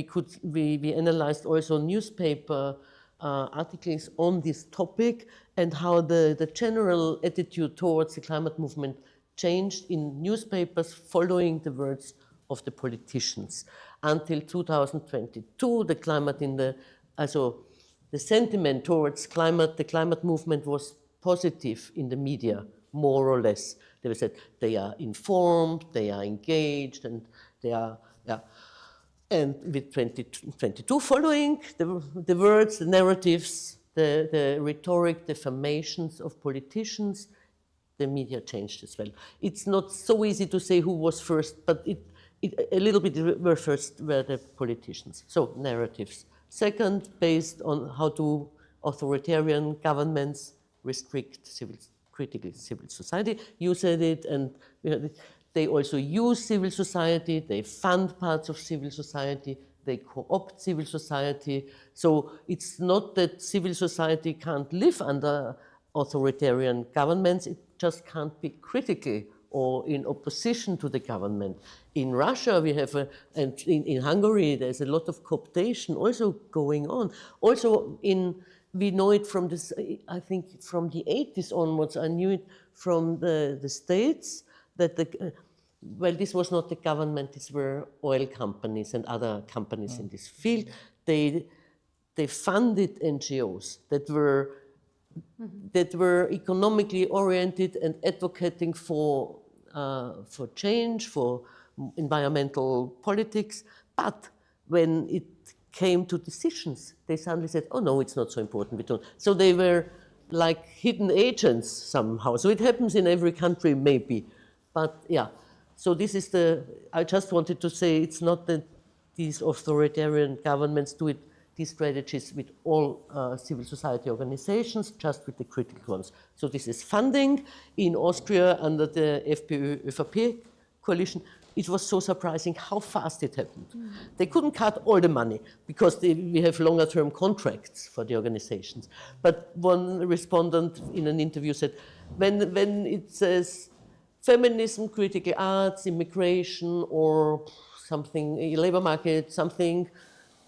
we analyzed also newspaper articles on this topic and how the general attitude towards the climate movement changed in newspapers following the words of the politicians. Until 2022, the climate the sentiment towards the climate movement was positive in the media, more or less. They said they are informed, they are engaged, and they are, yeah. And with 2022 following, the words, the narratives, the rhetoric, the affirmations of politicians, the media changed as well. It's not so easy to say who was first, but a little bit were first were the politicians. So narratives. Second, based on how do authoritarian governments restrict critical civil society. You said it, and they also use civil society, they fund parts of civil society, they co-opt civil society. So it's not that civil society can't live under authoritarian governments, it just can't be critical or in opposition to the government. In Russia, we have, and in Hungary, there's a lot of cooptation also going on. Also, we know it from this, I think from the 80s onwards, I knew it from the States, that well, this was not the government, these were oil companies and other companies in this field. They funded NGOs that were economically oriented and advocating for change, for environmental politics. But when it came to decisions, they suddenly said, oh no, it's not so important, we don't. So they were like hidden agents somehow. So it happens in every country maybe, but yeah. So this is I just wanted to say it's not that these authoritarian governments do these strategies with all civil society organizations, just with the critical ones. So this is funding. In Austria, under the FPÖ-ÖVP coalition, it was so surprising how fast it happened. They couldn't cut all the money because we have longer term contracts for the organizations. But one respondent in an interview said, when it says feminism, critical arts, immigration, or something, labor market, something,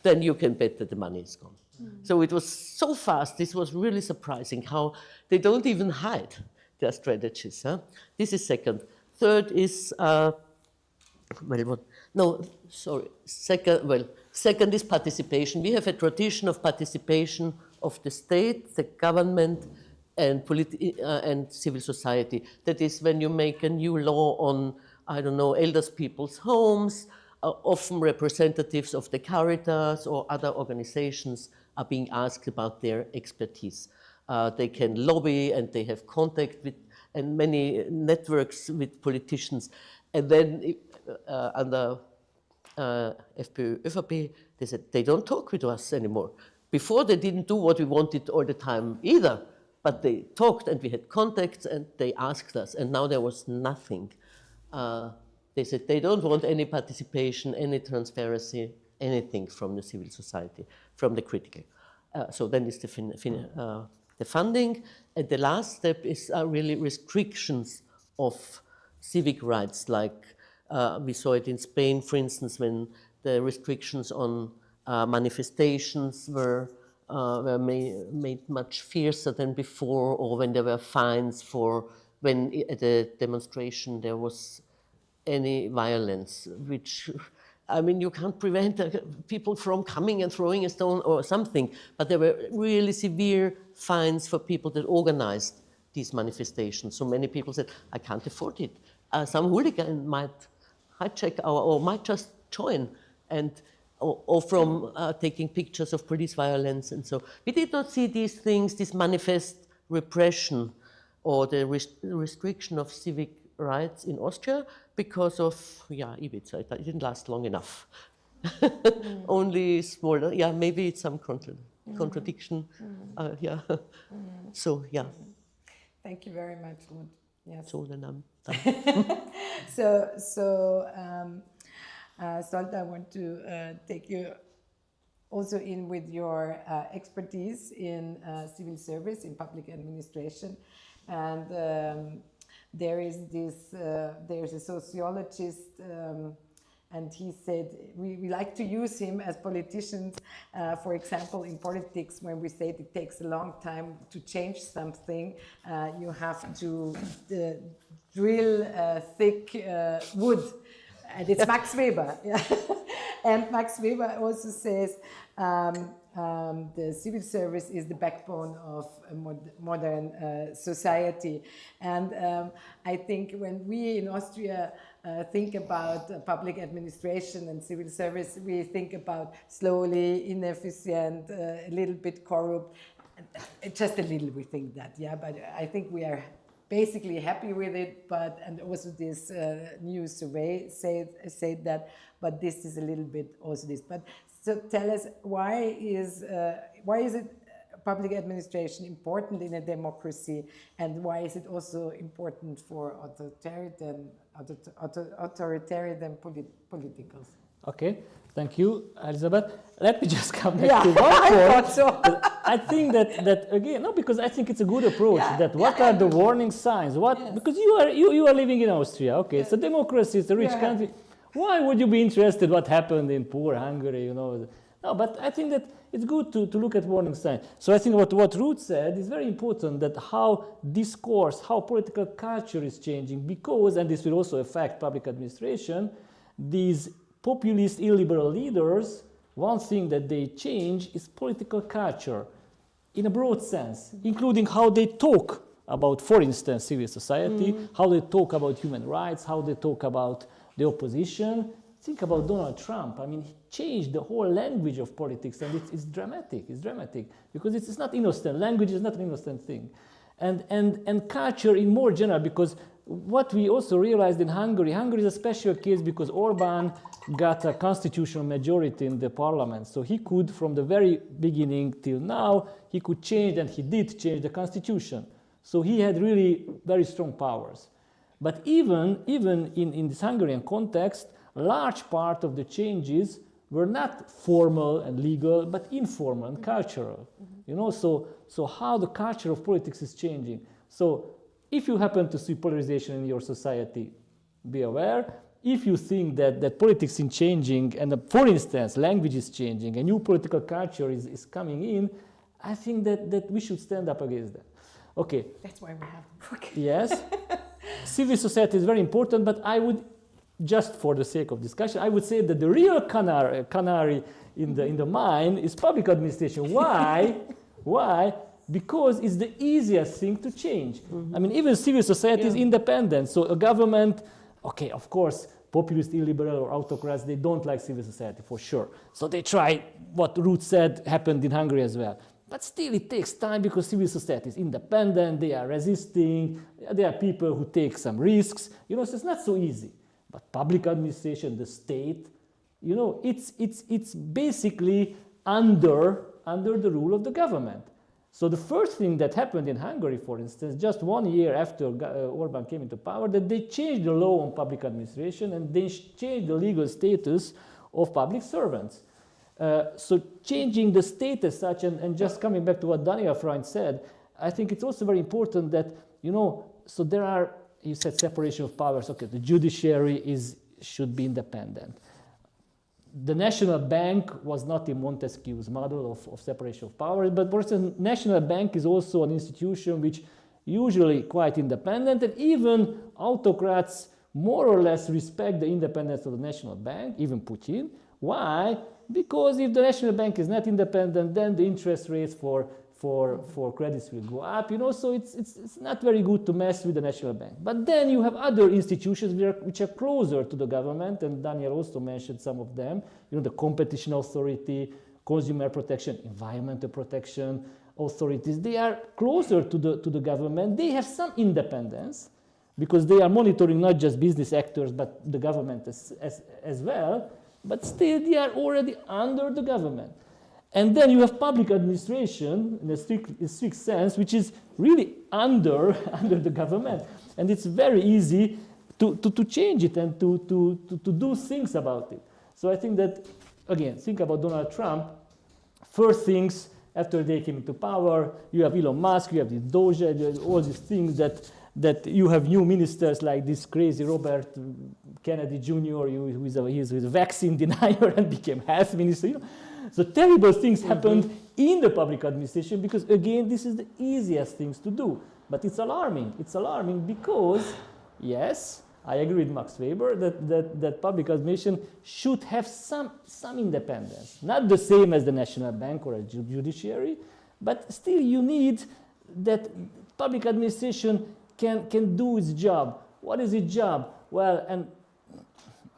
then you can bet that the money is gone. So it was so fast. This was really surprising how they don't even hide their strategies. Huh? This is second. Third is, second is participation. We have a tradition of participation of the state, the government, and civil society. That is when you make a new law on, I don't know, elders people's homes, often representatives of the Caritas or other organizations are being asked about their expertise. They can lobby and they have contact with and many networks with politicians. And then under FPÖ-ÖVP, they said they don't talk with us anymore. Before they didn't do what we wanted all the time either, but they talked and we had contacts and they asked us, and now there was nothing. They said they don't want any participation, any transparency, anything from the civil society, from the critical. So then it's the funding. And the last step is really restrictions of civic rights, like we saw it in Spain, for instance, when the restrictions on manifestations were made much fiercer than before, or when there were fines for when at a demonstration there was any violence, which, I mean, you can't prevent people from coming and throwing a stone or something, but there were really severe fines for people that organized these manifestations. So many people said, I can't afford it. Some hooligan might hijack or might just join, and or from taking pictures of police violence. And so we did not see these things, this manifest repression or the restriction of civic rights in Austria because of, Ibiza. It didn't last long enough. Only smaller, maybe it's some contradiction. So, yeah. Thank you very much, Ruth. Yes. So then I'm done. Zsolt, I want to take you also in with your expertise in civil service, in public administration. And there's a sociologist, and he said we like to use him as politicians, for example, in politics, when we say it takes a long time to change something, you have to drill thick wood. And it's Max Weber. Yeah. And Max Weber also says the civil service is the backbone of a modern society. And I think when we in Austria think about public administration and civil service, we think about slowly, inefficient, a little bit corrupt. Just a little we think that, yeah, but I think we are basically happy with it, and also this new survey said that, but this is a little bit also this. But so tell us, why is it public administration important in a democracy, and why is it also important for authoritarian politicals? Okay, thank you, Elisabeth. Let me just come back to one point. I thought so. I think that again, no, because I think it's a good approach. What are the warning signs? Because you are living in Austria. Okay, so democracy is a rich country. Why would you be interested what happened in poor Hungary? No, but I think that it's good to look at warning signs. So I think what Ruth said is very important, that how discourse, how political culture is changing, because, and this will also affect public administration, these populist illiberal leaders, one thing that they change is political culture in a broad sense, including how they talk about, for instance, civil society, how they talk about human rights, how they talk about the opposition. Think about Donald Trump. I mean, he changed the whole language of politics, and it's dramatic. It's dramatic because it's not innocent. Language is not an innocent thing. And culture in more general, because what we also realized in Hungary is a special case because Orban got a constitutional majority in the parliament. So he could, from the very beginning till now, he could change, and he did change the constitution. So he had really very strong powers. But even in this Hungarian context, large part of the changes were not formal and legal, but informal and cultural. You know, so how the culture of politics is changing. So if you happen to see polarization in your society, be aware. If you think that politics is changing, and for instance, language is changing, a new political culture is coming in, I think that we should stand up against that. Okay. That's why we have the book. Yes. Civil society is very important, but I would, just for the sake of discussion, I would say that the real canary in the mine is public administration. Why? Why? Because it's the easiest thing to change. I mean, even civil society is independent. So a government, okay, of course, populist, illiberal, or autocrats, they don't like civil society for sure. So they try what Ruth said happened in Hungary as well. But still, it takes time because civil society is independent, they are resisting, there are people who take some risks. You know, so it's not so easy. But public administration, the state, you know, it's basically under the rule of the government. So the first thing that happened in Hungary, for instance, just 1 year after Orban came into power, that they changed the law on public administration and they changed the legal status of public servants. So changing the status such, and just coming back to what Daniel Freund said, I think it's also very important that, you know, so there are, you said separation of powers, okay, the judiciary should be independent. The National Bank was not in Montesquieu's model of separation of powers, but for instance, National Bank is also an institution which usually quite independent, and even autocrats more or less respect the independence of the National Bank, even Putin. Why? Because if the National Bank is not independent, then the interest rates for credits will go up, you know, so it's not very good to mess with the National Bank. But then you have other institutions which are closer to the government, and Daniel also mentioned some of them, you know, the Competition Authority, Consumer Protection, Environmental Protection authorities. They are closer to the government. They have some independence because they are monitoring not just business actors, but the government as well, but still they are already under the government. And then you have public administration in a strict sense, which is really under the government. And it's very easy to change it and to do things about it. So I think that, again, think about Donald Trump. First things, after they came into power, you have Elon Musk, you have the Doge, all these things that that you have new ministers like this crazy Robert Kennedy Jr., who is a vaccine denier and became health minister. You know? So terrible things happened in the public administration because, again, this is the easiest things to do. But it's alarming. It's alarming because, yes, I agree with Max Weber that public administration should have some independence. Not the same as the National Bank or a judiciary, but still you need that public administration can do its job. What is its job? Well, and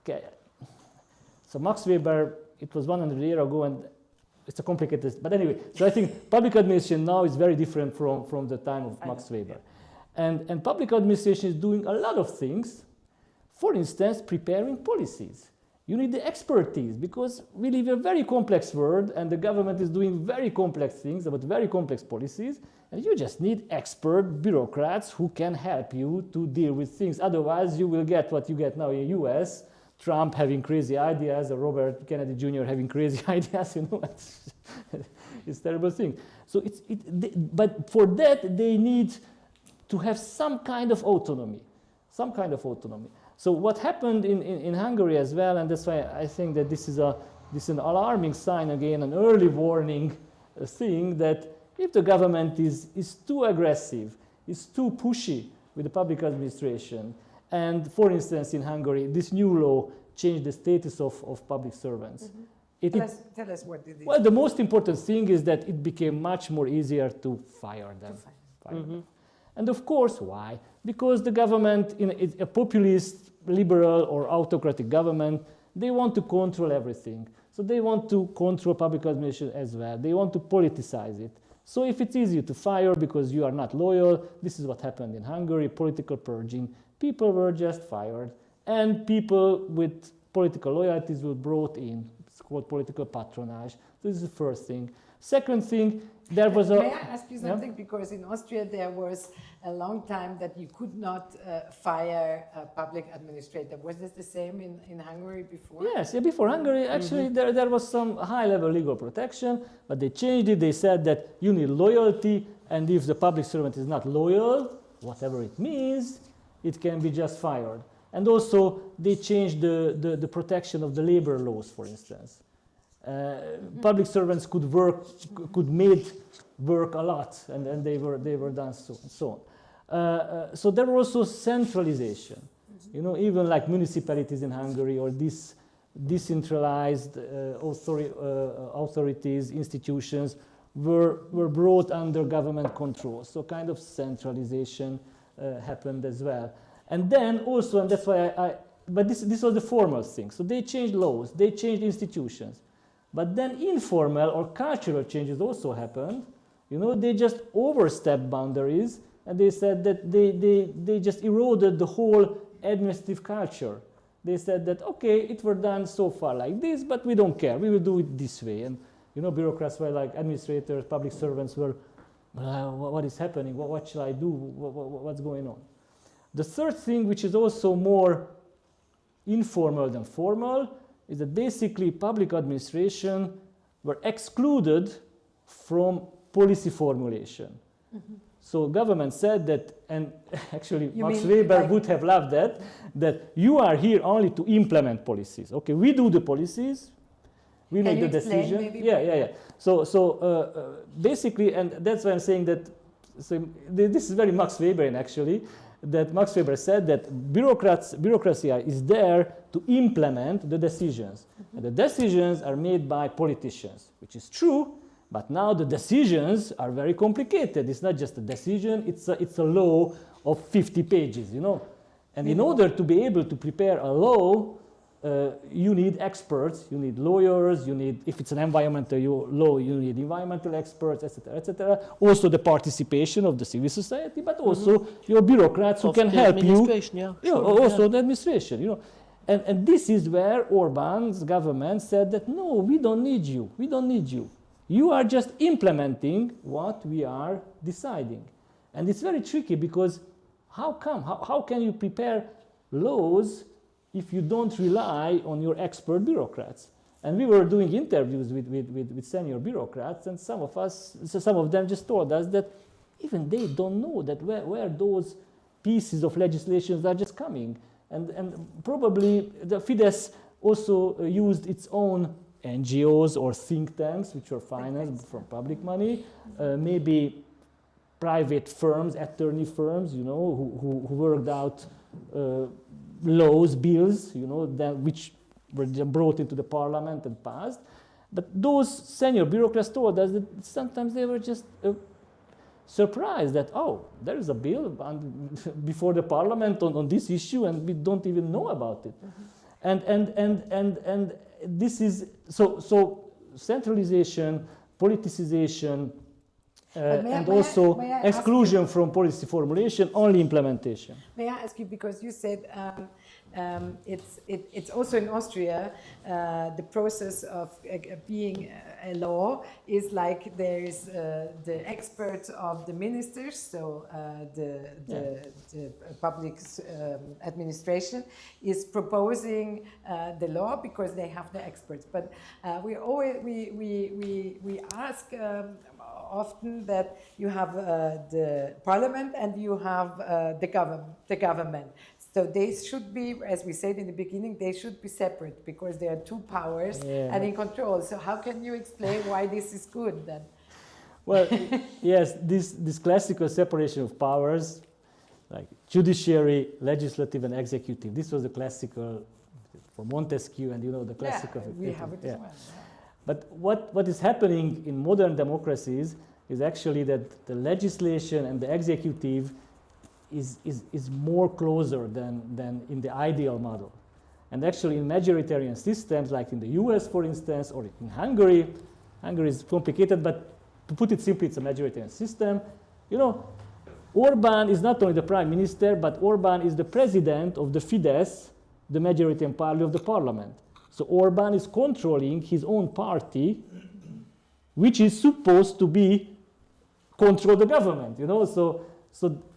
okay, so Max Weber, it was 100 years ago, and it's a complicated, but anyway, so I think public administration now is very different from the time of Max Weber. And public administration is doing a lot of things. For instance, preparing policies. You need the expertise because we live in a very complex world and the government is doing very complex things about very complex policies, and you just need expert bureaucrats who can help you to deal with things. Otherwise, you will get what you get now in the US, Trump having crazy ideas or Robert Kennedy Jr. having crazy ideas, you know, it's a terrible thing. So but for that, they need to have some kind of autonomy, So what happened in Hungary as well, and that's why I think that this is an alarming sign again, an early warning thing that if the government is too aggressive, is too pushy with the public administration, and for instance in Hungary, this new law changed the status of public servants. Tell us what it is. Well, the most important thing is that it became much more easier to fire them. And of course, why? Because the government, a populist, liberal, or autocratic government, they want to control everything. So they want to control public administration as well. They want to politicize it. So if it's easy to fire because you are not loyal, this is what happened in Hungary, political purging. People were just fired. And people with political loyalties were brought in. It's called political patronage. This is the first thing. Second thing, there was May I ask you something? Yeah? Because in Austria there was a long time that you could not fire a public administrator. Was this the same in Hungary before? Yes, before Hungary, actually there was some high-level legal protection, but they changed it. They said that you need loyalty, and if the public servant is not loyal, whatever it means, it can be just fired. And also, they changed the protection of the labor laws, for instance. Public servants could made work a lot, and they were done so on. So there was also centralization. You know, even like municipalities in Hungary or this decentralized authorities, institutions were brought under government control. So kind of centralization happened as well. And then also, and that's why but this was the formal thing. So they changed laws, they changed institutions. But then informal or cultural changes also happened. You know, they just overstepped boundaries, and they said that they just eroded the whole administrative culture. They said that, okay, it were done so far like this, but we don't care. We will do it this way. And, you know, bureaucrats were like administrators, public servants were, what is happening? What shall I do? What's going on? The third thing, which is also more informal than formal, is that basically public administration were excluded from policy formulation. So government said that, and actually Max Weber would have loved that you are here only to implement policies. Okay, we do the policies, we make the decision. Yeah. So basically, and that's why I'm saying that, so this is very Max Weberian actually, that Max Weber said that bureaucracy is there to implement the decisions. And the decisions are made by politicians, which is true, but now the decisions are very complicated. It's not just a decision, it's a law of 50 pages, you know. And in order to be able to prepare a law, you need experts, you need lawyers, you need, if it's an environmental law, you need environmental experts, etc., etc. Also the participation of the civil society, but also your bureaucrats who can help you. Also the administration, you know. And this is where Orban's government said that, no, we don't need you, we don't need you. You are just implementing what we are deciding. And it's very tricky because how come? How can you prepare laws if you don't rely on your expert bureaucrats? And we were doing interviews with senior bureaucrats, and some of them just told us that even they don't know that where those pieces of legislation are just coming. And probably the Fidesz also used its own NGOs or think tanks, which were financed from public money, maybe private firms, attorney firms, you know, who worked out laws, bills, you know, which were brought into the parliament and passed. But those senior bureaucrats told us that sometimes they were just surprised that, oh, there is a bill before the parliament on this issue and we don't even know about it. And this is, so centralization, politicization, and also exclusion from policy formulation, only implementation. May I ask you, because you said it's also in Austria, the process of being a law is like there is the expert of the ministers, so the public administration is proposing the law because they have the experts. But we ask often that you have the parliament and you have the government. So they should be, as we said in the beginning, they should be separate because they are two powers and in control. So how can you explain why this is good then? Well, yes, this classical separation of powers, like judiciary, legislative, and executive. This was the classical for Montesquieu, and you know the classical. We have it as well. But what is happening in modern democracies is actually that the legislation and the executive is more closer than in the ideal model. And actually in majoritarian systems, like in the US, for instance, or in Hungary is complicated, but to put it simply, it's a majoritarian system. You know, Orbán is not only the prime minister, but Orbán is the president of the Fidesz, the majoritarian party of the parliament. So Orbán is controlling his own party, which is supposed to control the government, you know. So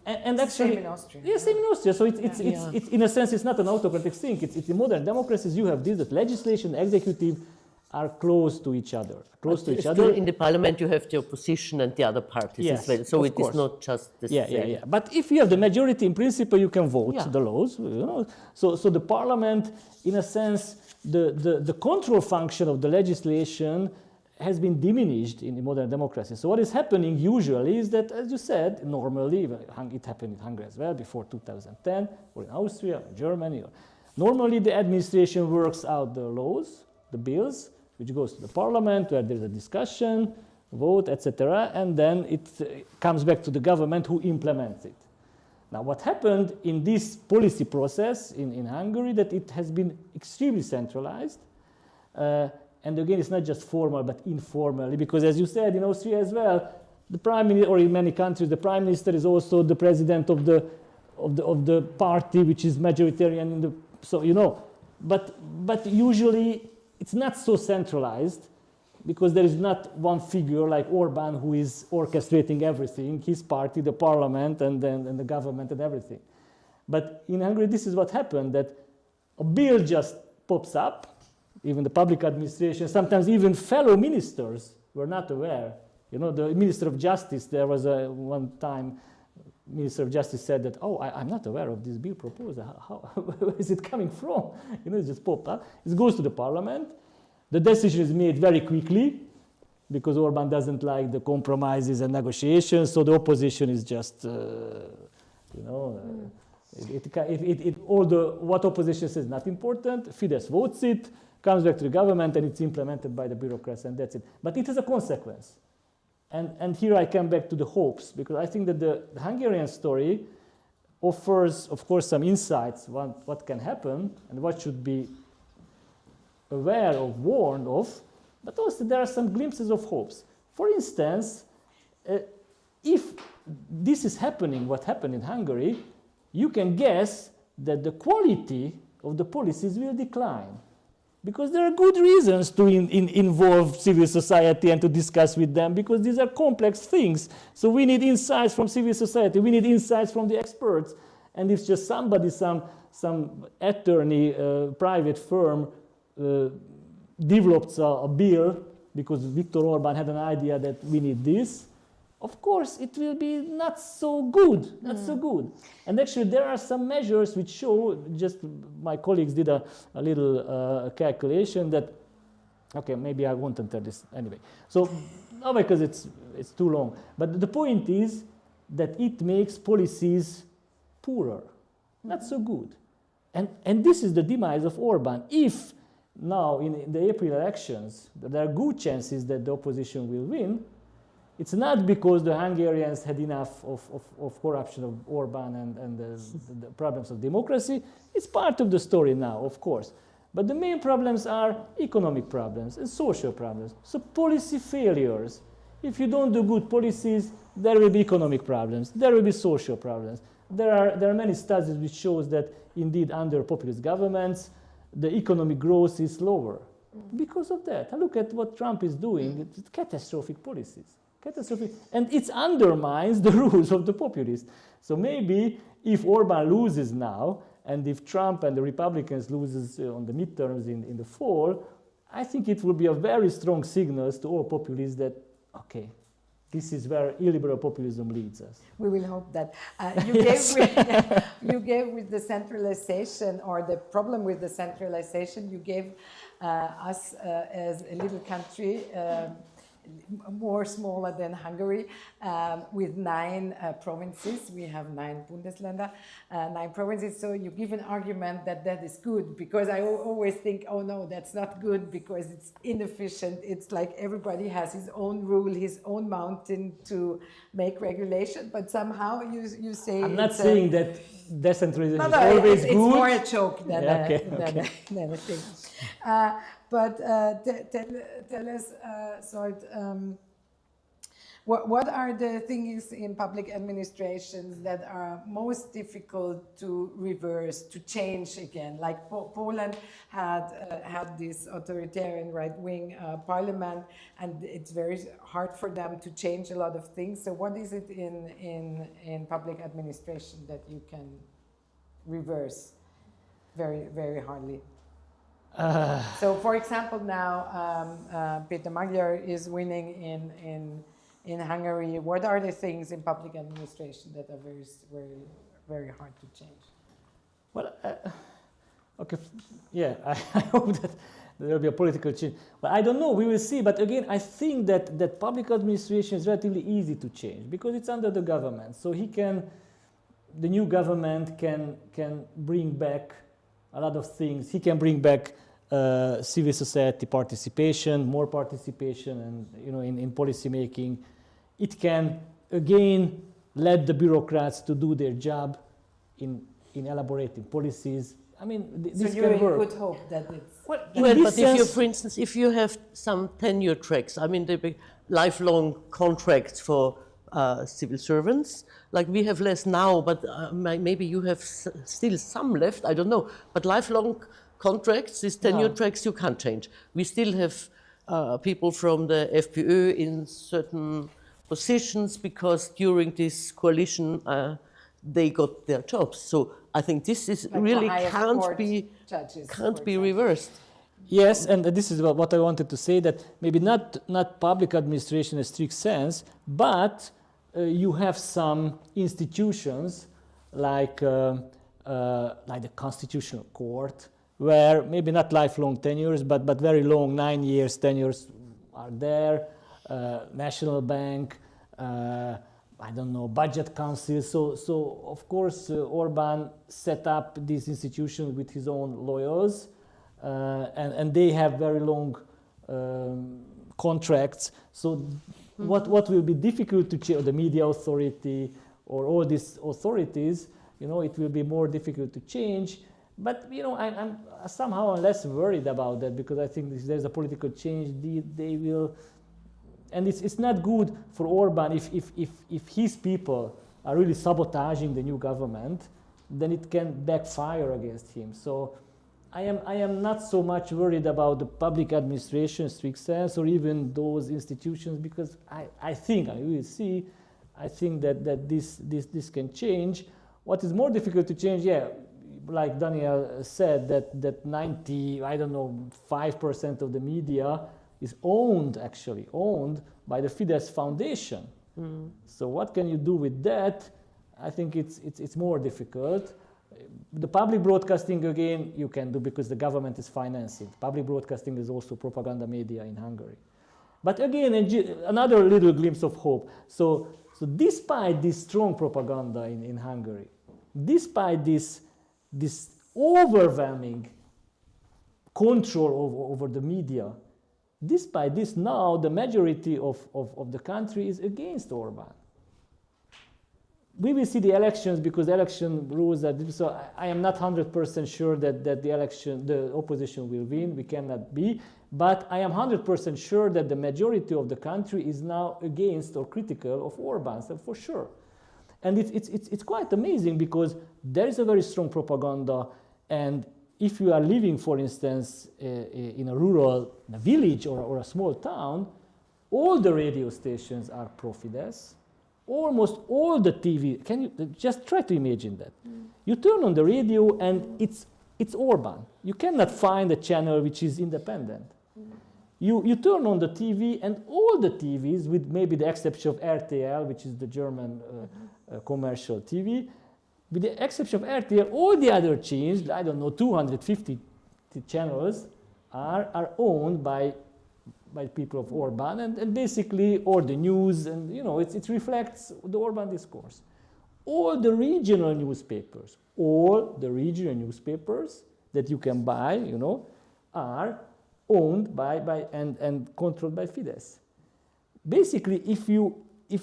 and actually, same in Austria. Yeah, same in Austria. So it's in a sense, it's not an autocratic thing. It's in modern democracies, you have this, that legislation, executive are close to each other. Still in the parliament, you have the opposition and the other parties as well. So it is not just the same. Yeah. But if you have the majority, in principle, you can vote the laws. You know? So the parliament, in a sense, the control function of the legislation has been diminished in modern democracy. So what is happening usually is that, as you said, normally, it happened in Hungary as well before 2010, or in Austria, or Germany. Normally, the administration works out the laws, the bills, which goes to the parliament, where there's a discussion, vote, etc., and then it comes back to the government who implements it. Now, what happened in this policy process in Hungary, that it has been extremely centralized. And again, it's not just formal, but informally, because as you said, in Austria as well, the prime minister, or in many countries, the prime minister is also the president of the party, which is majoritarian. So you know, but usually it's not so centralized, because there is not one figure like Orbán who is orchestrating everything, his party, the parliament, and the government and everything. But in Hungary, this is what happened, that a bill just pops up. Even the public administration, sometimes even fellow ministers were not aware. You know, the Minister of Justice, there was one time, Minister of Justice said that, oh, I'm not aware of this bill proposal. Where is it coming from? You know, it just popped up. It goes to the parliament. The decision is made very quickly, because Orbán doesn't like the compromises and negotiations, so the opposition is just, you know, what opposition says is not important. Fidesz votes it, comes back to the government, and it's implemented by the bureaucrats, and that's it. But it has a consequence. And here I come back to the hopes, because I think that the Hungarian story offers, of course, some insights on what can happen and what should be aware of, warned of, but also there are some glimpses of hopes. For instance, if this is happening, what happened in Hungary, you can guess that the quality of the policies will decline. Because there are good reasons to involve civil society and to discuss with them, because these are complex things. So we need insights from civil society, we need insights from the experts. And if just somebody, some attorney, private firm develops a bill because Viktor Orbán had an idea that we need this, of course it will be not so good, And actually there are some measures which show, just my colleagues did a little calculation that, okay, maybe I won't enter this anyway. So, no, because it's too long. But the point is that it makes policies poorer, not so good. And this is the demise of Orban. If now in the April elections there are good chances that the opposition will win, it's not because the Hungarians had enough of corruption of Orban and the problems of democracy. It's part of the story now, of course. But the main problems are economic problems and social problems. So policy failures. If you don't do good policies, there will be economic problems. There will be social problems. There are many studies which shows that indeed under populist governments, the economic growth is lower because of that. Look at what Trump is doing. It's catastrophic policies. Catastrophic. And it undermines the rules of the populists. So maybe if Orban loses now, and if Trump and the Republicans loses on the midterms in the fall, I think it will be a very strong signal to all populists that, okay, this is where illiberal populism leads us. We will hope that. You gave with the centralization, or the problem with the centralization, you gave us as a little country, more smaller than Hungary, with 9 provinces. We have 9 Bundesländer, 9 provinces. So you give an argument that that is good, because I always think, oh no, that's not good because it's inefficient. It's like everybody has his own rule, his own mountain to make regulation. But somehow you say I'm not saying that decentralization is always good. It's more a joke than than a thing. But tell us, Zsolt, what are the things in public administrations that are most difficult to reverse, to change again? Like Poland had this authoritarian right-wing parliament, and it's very hard for them to change a lot of things. So what is it in public administration that you can reverse very, very hardly? So, for example, now Peter Magyar is winning in Hungary. What are the things in public administration that are very, very, very hard to change? Well, okay, yeah, I hope that there will be a political change. But I don't know, we will see. But again, I think that public administration is relatively easy to change because it's under the government. So the new government can bring back a lot of things. He can bring back civil society participation, more participation, and in policy making. It can again let the bureaucrats to do their job in elaborating policies. I mean, this so can work. So you could hope that it's... Well, but if you, for instance, if you have some tenure tracks, I mean, the lifelong contracts for civil servants, like we have less now, but maybe you have still some left, I don't know. But lifelong contracts, these tenure tracks, you can't change. We still have people from the FPÖ in certain positions because during this coalition they got their jobs. So I think this is like really can't be reversed. Yes, and this is what I wanted to say, that maybe not public administration in a strict sense, but you have some institutions like the Constitutional Court, where maybe not lifelong tenures, but very long, 9 years tenures are there. National Bank, I don't know, Budget Council. So of course, Orban set up this institution with his own lawyers, and they have very long contracts. So what will be difficult to change, the media authority or all these authorities, it will be more difficult to change. But I'm somehow less worried about that, because I think if there's a political change, they will, and it's not good for Orban if his people are really sabotaging the new government, then it can backfire against him. So I am not so much worried about the public administration strict sense, or even those institutions, because I think, and we will see, I think that this can change. What is more difficult to change, like Daniel said, that 5% of the media is owned by the Fidesz Foundation, So what can you do with that? I think it's more difficult. The public broadcasting, again, you can do because the government is financing. Public broadcasting is also propaganda media in Hungary. But again, another little glimpse of hope. So despite this strong propaganda in Hungary, despite this overwhelming control over the media, despite this, now the majority of the country is against Orbán. We will see the elections because election rules are different. So I am not 100% sure that the opposition will win. We cannot be. But I am 100% sure that the majority of the country is now against or critical of Orbán, so for sure. And it's quite amazing because there is a very strong propaganda. And if you are living, for instance, in a village or a small town, all the radio stations are pro-Fidesz. Almost all the TV, can you just try to imagine that? You turn on the radio and it's Orbán. You cannot find a channel which is independent. You turn on the TV and all the TVs, with maybe the exception of RTL, which is the German commercial TV, with the exception of RTL, all the other chains, I don't know, 250 channels are owned by people of Orbán, and basically all the news, and it reflects the Orbán discourse. All the regional newspapers that you can buy, are owned by and controlled by Fidesz. Basically, if you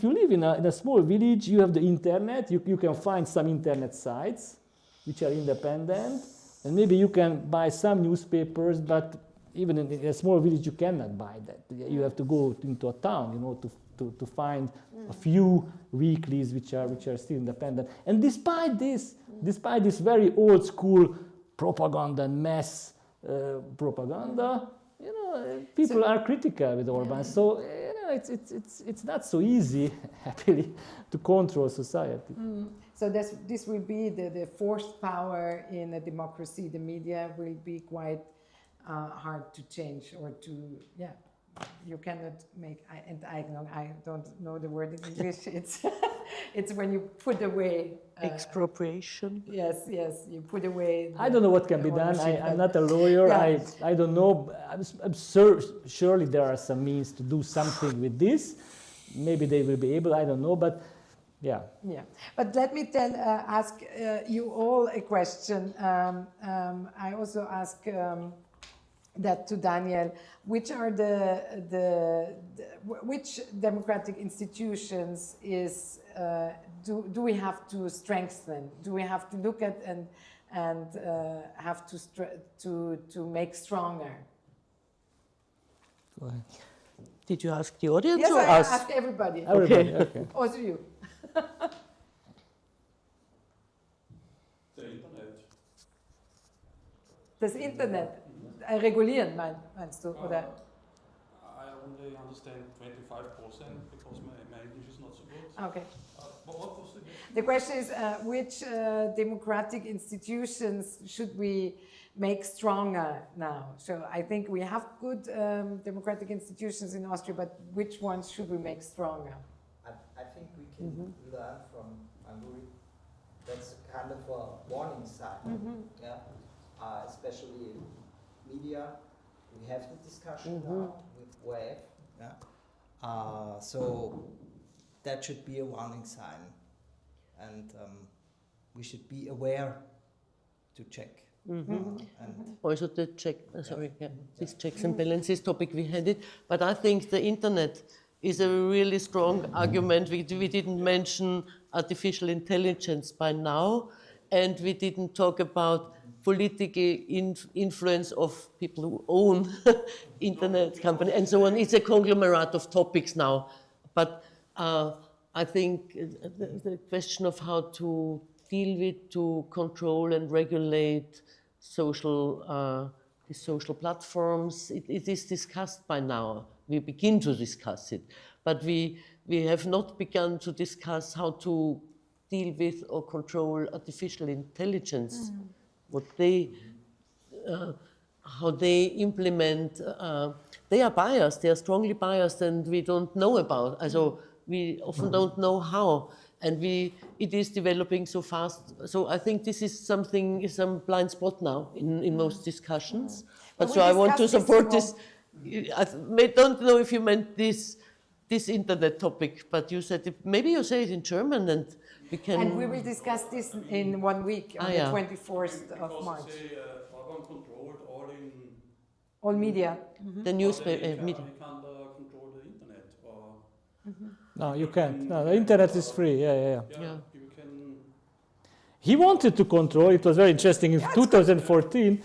live in a small village, you have the internet. You can find some internet sites which are independent, and maybe you can buy some newspapers, but even in a small village, you cannot buy that. You have to go into a town, to find a few weeklies which are still independent. And despite this very old school propaganda and mass propaganda, people are critical with Orbán. So it's not so easy, happily, to control society. So this will be the fourth power in a democracy. The media will be quite hard to change or to, you cannot make, I don't know the word in English, it's when you put away. Expropriation. Yes, you put away. I don't know what can be done. I'm not a lawyer. Yeah. I don't know. I'm surely there are some means to do something with this. Maybe they will be able, I don't know, but yeah. But let me ask you all a question. I also ask that to Daniel. Which are which democratic institutions do we have to strengthen? Do we have to look at and have to make stronger? Go ahead. Did you ask the audience Yes, or I us? ask everybody. Okay. Also you. Das Internet regulieren, meinst du? Oder? I only understand 25% because my English is not so good. Okay. What was the question is, which democratic institutions should we make stronger now? So I think we have good democratic institutions in Austria, but which ones should we make stronger? I think we can learn from Hungary. That's kind of a warning sign, especially in media. We have the discussion now with WAV, so that should be a warning sign, and we should be aware to check. And also the this checks and balances topic we had it, but I think the internet is a really strong argument. We didn't mention artificial intelligence by now, and we didn't talk about political influence of people who own internet company and so on. It's a conglomerate of topics now, but I think the question of how to deal with, to control and regulate social platforms, it is discussed by now. We begin to discuss it, but we have not begun to discuss how to deal with or control artificial intelligence. What they, how they implement, they are biased, they are strongly biased, and we don't know about. Also, we often don't know how, and it is developing so fast. So I think this is some blind spot now in most discussions. But so I want to support this. Don't know if you meant this internet topic, but you said maybe you say it in German, and we can. And we will discuss this in 1 week on the 24th of March. Orban controlled all media. The newspaper media. You can't control the internet. No, you can't. No, the internet is free. Yeah. You can. He wanted to control. It was very interesting. In 2014,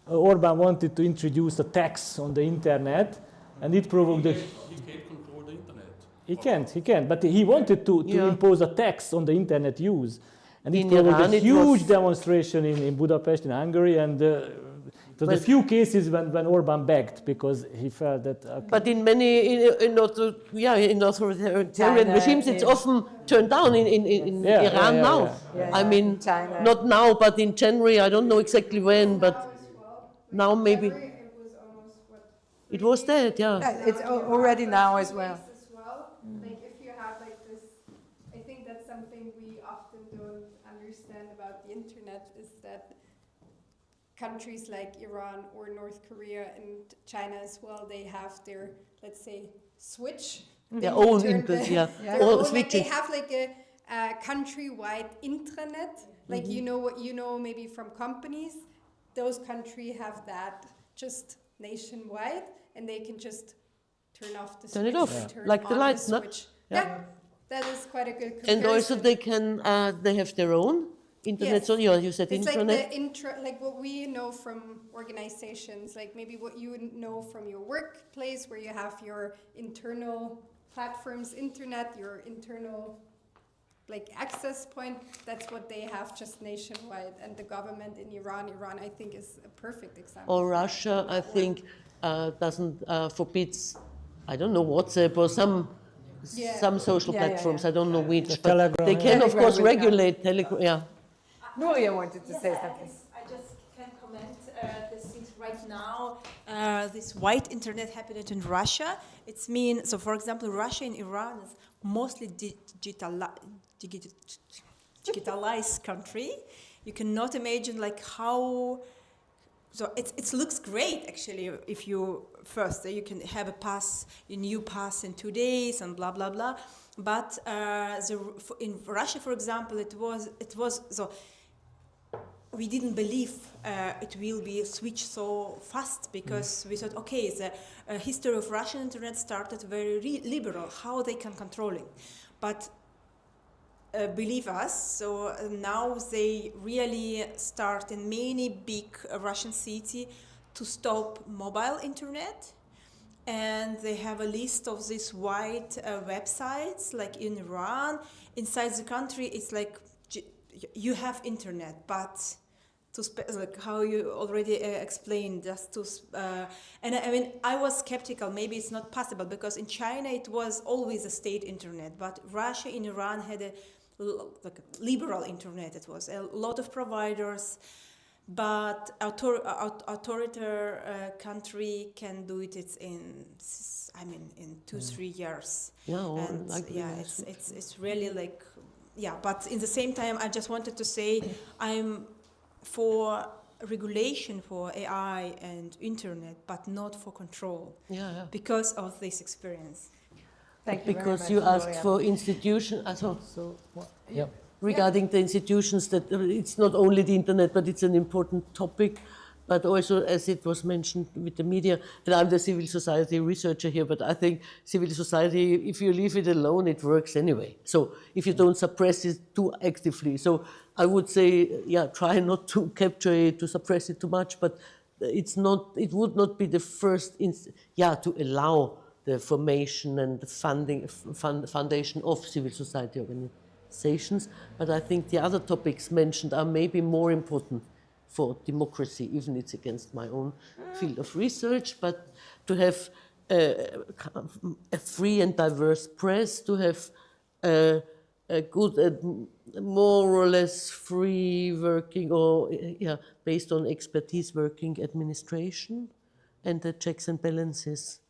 Orban wanted to introduce a tax on the internet, and it provoked the. He can't control the internet. He can't. But he wanted to impose a tax on the internet use, and it In provoked Iran, a it huge was- demonstration in Budapest, in Hungary, and it was a few cases when Orban begged because he felt that. But in many in authoritarian China, regimes, it's often turned down in Iran now. I mean, China. not now, but in January. I don't know exactly when, but now maybe It was almost it was that. Yeah. Yeah, it's already now as well. as well. Like if you have like this, I think that's something we often don't understand about the internet is that countries like Iran or North Korea and China as well, they have their, let's say, switch. Their They own turn input, the- yeah. their All own, like, switching. they have like a countrywide intranet, like you know what you know maybe from companies. Those countries have that just nationwide, and they can just turn off the Turn switch. it off, and turn like the on lights, no? switch. Yeah. Yeah, that is quite a good comparison. And also they can they have their own internet. Yes. So you said It's internet. like like what we know from organizations, like maybe what you would know from your workplace, where you have your internal platforms, internet, your internal like access point. That's what they have just nationwide, and the government in Iran, I think is a perfect example. Or Russia, I think, doesn't forbids, I don't know, WhatsApp or some social platforms. I don't know which. But Telegram, they can, of Telegram course, will come. regulate Telegram. Yeah. Nuria wanted to say something. I just can comment this things right now. This white internet happening in Russia. It's mean so. For example, Russia and Iran is mostly digitalized country. You cannot imagine like how. So it looks great actually. If you first you can have a new pass in 2 days and blah blah blah. But in Russia, for example, it was so. We didn't believe it will be switched so fast because we thought, okay, the history of Russian internet started very liberal, how they can control it. But believe us, so now they really start in many big Russian cities to stop mobile internet. And they have a list of these white websites, like in Iran. Inside the country, it's like you have internet, but like how you already explained, just to and I mean I was skeptical. Maybe it's not possible because in China it was always a state internet, but Russia and Iran had a liberal internet. It was a lot of providers, but authoritarian country can do it. It's in 2-3 years. Yeah, And like it's really like but in the same time I just wanted to say I'm for regulation for AI and internet, but not for control. Because of this experience. Thank you Because very you much, asked Nuria. for institutions. Regarding the institutions, that it's not only the internet, but it's an important topic. But also, as it was mentioned with the media, and I'm the civil society researcher here, but I think civil society, if you leave it alone, it works anyway. So if you don't suppress it too actively. So I would say, try not to capture it, to suppress it too much, but it would not be the first, to allow the formation and the foundation of civil society organizations. But I think the other topics mentioned are maybe more important for democracy, even it's against my own field of research, but to have a free and diverse press, to have a good, more or less free working or based on expertise working administration, and the checks and balances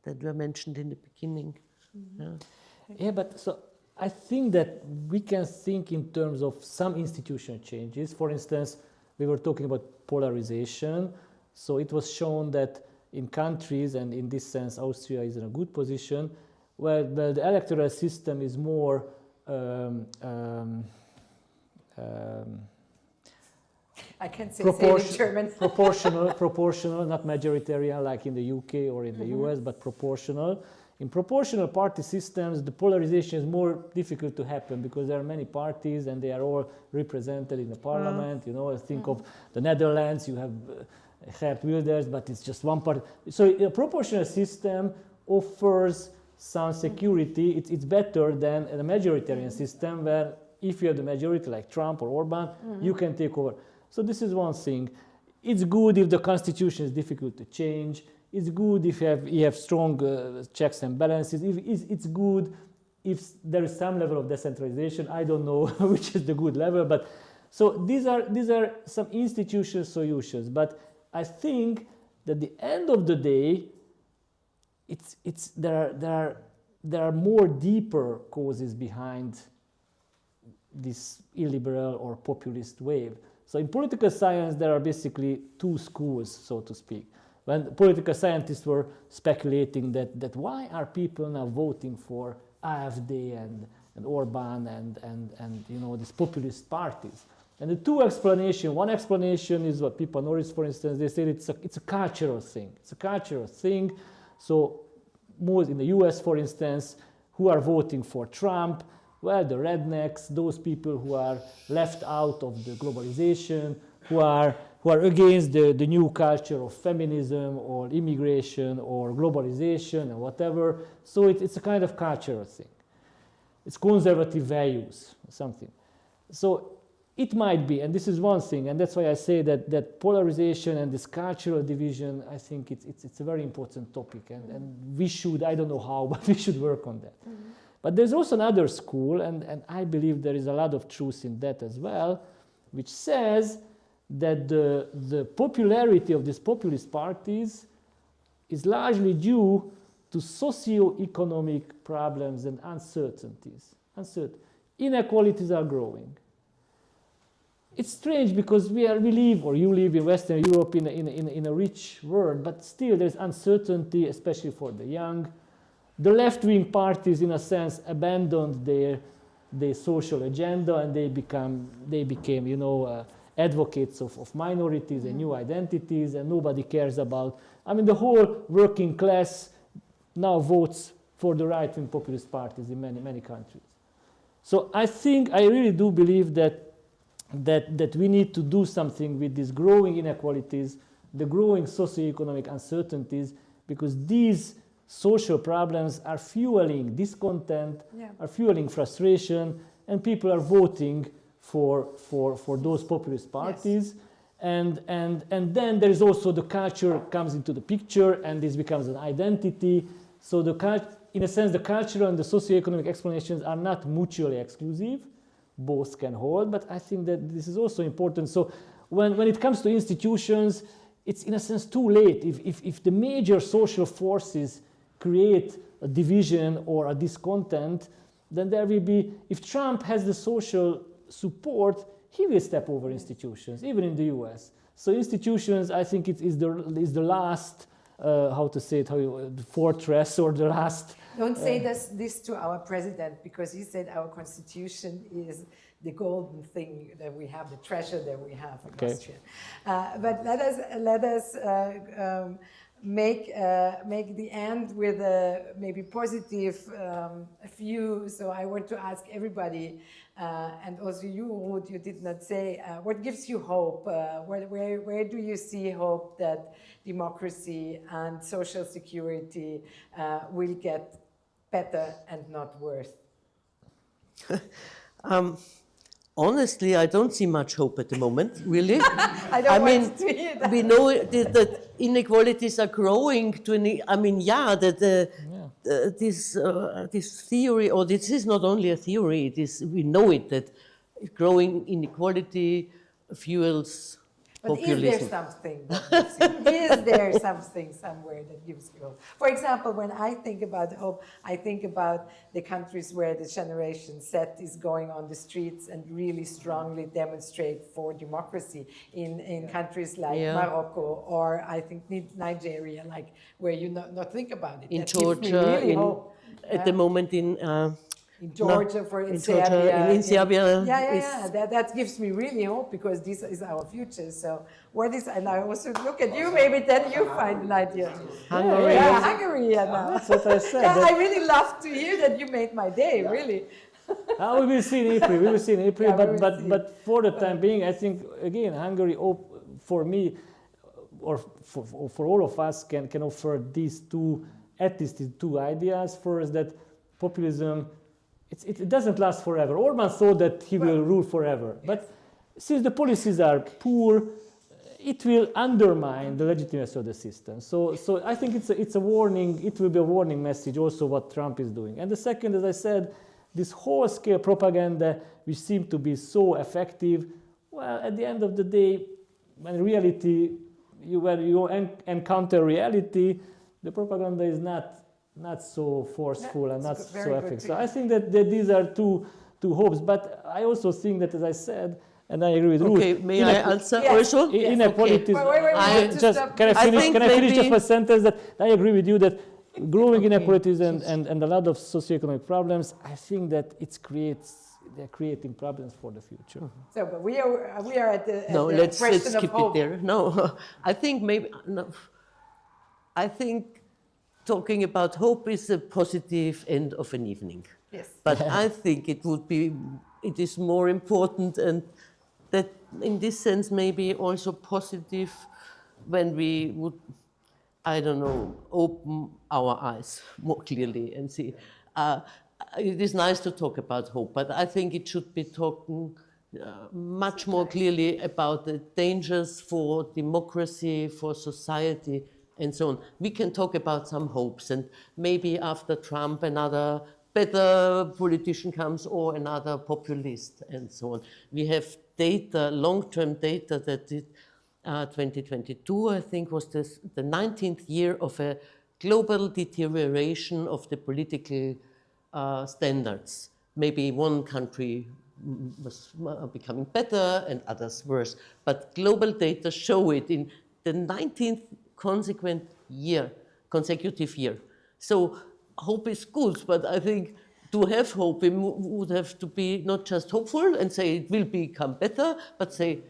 that were mentioned in the beginning. Yeah, but so I think that we can think in terms of some institutional changes. For instance, we were talking about polarization. So it was shown that in countries, and in this sense Austria is in a good position, where the electoral system is more I can say it in German. proportional, not majoritarian like in the UK or in the US, but proportional. In proportional party systems, the polarization is more difficult to happen because there are many parties and they are all represented in the parliament. You know, think of the Netherlands, you have Geert Wilders, but it's just one party. So a proportional system offers some security. It's better than a majoritarian system where if you have the majority like Trump or Orban, you can take over. So this is one thing. It's good if the constitution is difficult to change. It's good if you have strong checks and balances. It's good if there is some level of decentralization. I don't know which is the good level, but so these are some institutional solutions. But I think that at the end of the day, there are more deeper causes behind this illiberal or populist wave. So in political science, there are basically two schools, so to speak. When political scientists were speculating that why are people now voting for AfD and Orban and you know these populist parties? And the two explanations. One explanation is what people notice, for instance, they say it's a cultural thing. It's a cultural thing. So most in the US, for instance, who are voting for Trump? Well, the rednecks, those people who are left out of the globalization, who are against the new culture of feminism or immigration or globalization and whatever. So it's a kind of cultural thing. It's conservative values or something. So it might be, and this is one thing, and that's why I say that polarization and this cultural division, I think it's a very important topic, and we should, I don't know how, but we should work on that. But there's also another school, and I believe there is a lot of truth in that as well, which says that the popularity of these populist parties is largely due to socio-economic problems and uncertainties. Inequalities are growing. It's strange because you live in Western Europe in a rich world, but still there's uncertainty, especially for the young. The left-wing parties, in a sense, abandoned their social agenda, and they became, you know, advocates of minorities and new identities, and nobody cares about. I mean, the whole working class now votes for the right-wing populist parties in many countries. So I really do believe that we need to do something with these growing inequalities, the growing socioeconomic uncertainties, because these social problems are fueling discontent, are fueling frustration, and people are voting for those populist parties. Yes. And then there is also the culture comes into the picture, and this becomes an identity. So in a sense, the cultural and the socioeconomic explanations are not mutually exclusive. Both can hold, but I think that this is also important. So when it comes to institutions, it's in a sense too late. If the major social forces create a division or a discontent, then there will be, if Trump has the social support, he will step over institutions, even in the US. So institutions, I think it is the last, the fortress or the last. Don't say this to our president, because he said our constitution is the golden thing that we have, the treasure that we have in Austria. But let us make the end with a maybe positive view. So I want to ask everybody, and also you, Ruth, you did not say, what gives you hope? Where do you see hope that democracy and social security will get better and not worse? Honestly, I don't see much hope at the moment, really. I mean, we know that inequalities are growing this theory, or this is not only a theory, we know it, that growing inequality fuels But populism. is there something that gives you, is there something somewhere that gives you hope? For example, when I think about hope, I think about the countries where the Generation Z is going on the streets and really strongly demonstrate for democracy in countries like Morocco, or I think Nigeria, like where you not think about it. In That gives me Georgia, really hope. at the moment in Georgia, in Serbia. in Serbia. That gives me really hope, because this is our future. So what is, and I also look at you, maybe then you find an idea. Hungary. Yeah, Hungary, now. That's what I said. Yeah, I really love to hear that you made my day, really. We will see in April. We will see in April. Yeah, we will see. But for the time being, I think again Hungary, for me, or for all of us, can offer these two, at least these two ideas. First, that populism, it doesn't last forever. Orban thought that he will rule forever, but since the policies are poor, it will undermine the legitimacy of the system. So I think it's a warning. It will be a warning message also what Trump is doing. And the second, as I said, this whole-scale propaganda, which seemed to be so effective, well, at the end of the day, when reality, when you encounter reality, the propaganda is not so forceful and not so effective. So I think that these are two hopes. But I also think that, as I said, and I agree with Ruth. Okay, may I answer also? Inequalities. Wait, Can I finish just a sentence that I agree with you that growing inequalities and a lot of socioeconomic problems, I think that they're creating problems for the future. So, but we are at the let's question of keep hope. it there. No, I think maybe no. I think talking about hope is a positive end of an evening. Yes. But I think it is more important, and that in this sense maybe also positive when we would, I don't know, open our eyes more clearly and see. It is nice to talk about hope, but I think it should be talking much more clearly about the dangers for democracy, for society, and so on. We can talk about some hopes, and maybe after Trump another better politician comes or another populist and so on. We have data, long-term data that 2022, I think, was the 19th year of a global deterioration of the political standards. Maybe one country was becoming better and others worse, but global data show it in the 19th consecutive year. So hope is good, but I think to have hope, we would have to be not just hopeful and say it will become better, but say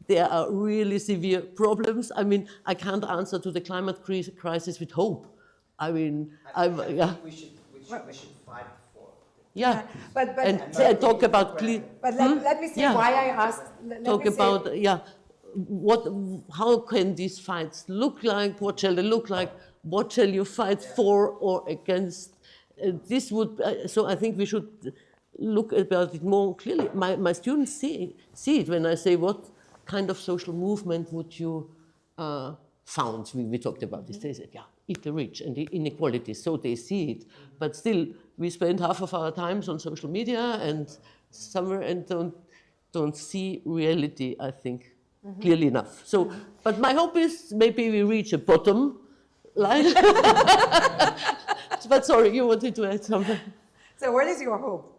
there are really severe problems. I mean, I can't answer to the climate crisis with hope. I mean, I think we should fight for it. Yeah, but and talk about clean. But let me see why I asked. Talk about how can these fights look like? What shall they look like? What shall you fight for or against? This would so I think we should look about it more clearly. My students see it when I say what kind of social movement would you found? We talked about this. They said, eat the rich and the inequality. So they see it, but still we spend half of our times on social media and somewhere and don't see reality, I think, clearly enough. So, but my hope is maybe we reach a bottom line. But sorry, you wanted to add something. So what is your hope?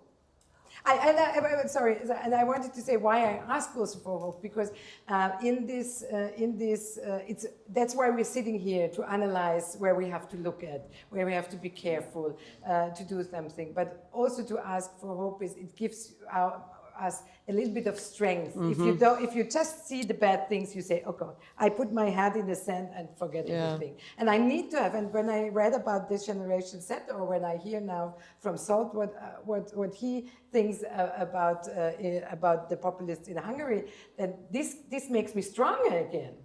Sorry, and I wanted to say why I ask also for hope, because that's why we're sitting here, to analyze where we have to look at, where we have to be careful to do something, but also to ask for hope is it gives us a little bit of strength. If you just see the bad things, you say, oh God, I put my head in the sand and forget everything. And I need to have, and when I read about this Generation Z, or when I hear now from Zsolt what he thinks about the populists in Hungary, then this makes me stronger again,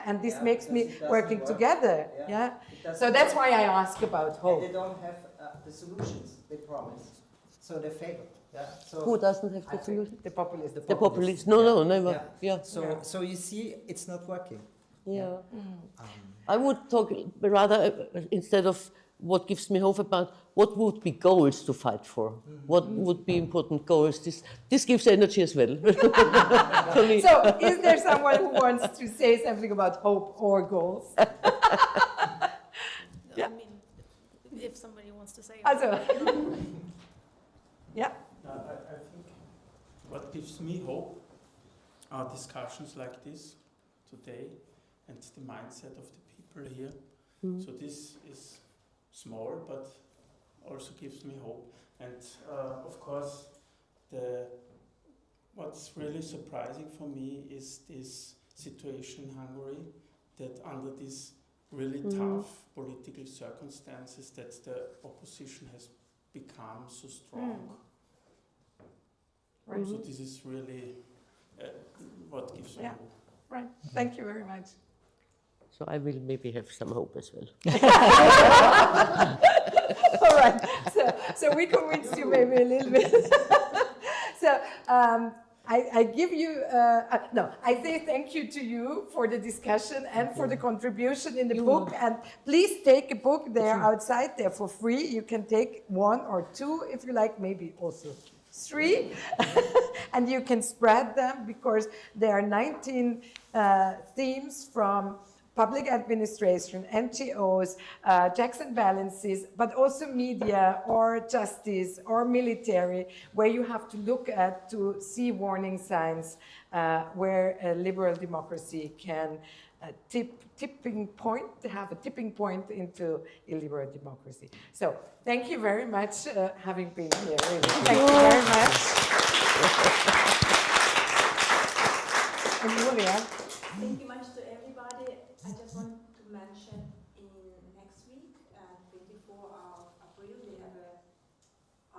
and this makes me working together, So that's why I ask about hope. And they don't have the solutions they promised, so they fail. So who doesn't have the solution? The populists. The populists. No, never. So you see, it's not working. I would talk rather instead of what gives me hope about what would be goals to fight for, what would be important goals. This gives energy as well. For me. So, is there someone who wants to say something about hope or goals? I mean, if somebody wants to say it. Also, yeah. I think what gives me hope are discussions like this today and the mindset of the people here. So this is small, but also gives me hope. And of course, what's really surprising for me is this situation in Hungary, that under these really tough political circumstances, that the opposition has become so strong. Right. So this is really what gives me hope. Right. Thank you very much. So I will maybe have some hope as well. All right. So we convinced you maybe a little bit. So I give you, I say thank you to you for the discussion and for the contribution in the book. And please take a book. They're outside there for free. You can take 1 or 2 if you like, maybe also 3. And you can spread them because there are 19 themes from public administration, NGOs, checks and balances, but also media or justice or military, where you have to look at to see warning signs where a liberal democracy can have a tipping point into illiberal democracy. So thank you very much having been here. Really. Thank you very much. And Nuria. Thank you much to everybody. I just want to mention in next week, 24 of April, we have a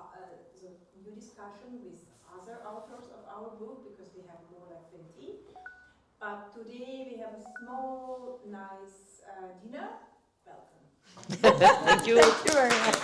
new discussion with other authors of our book, because we have more like 20. But today we have a small, nice dinner. Welcome. Thank you. Thank you very much.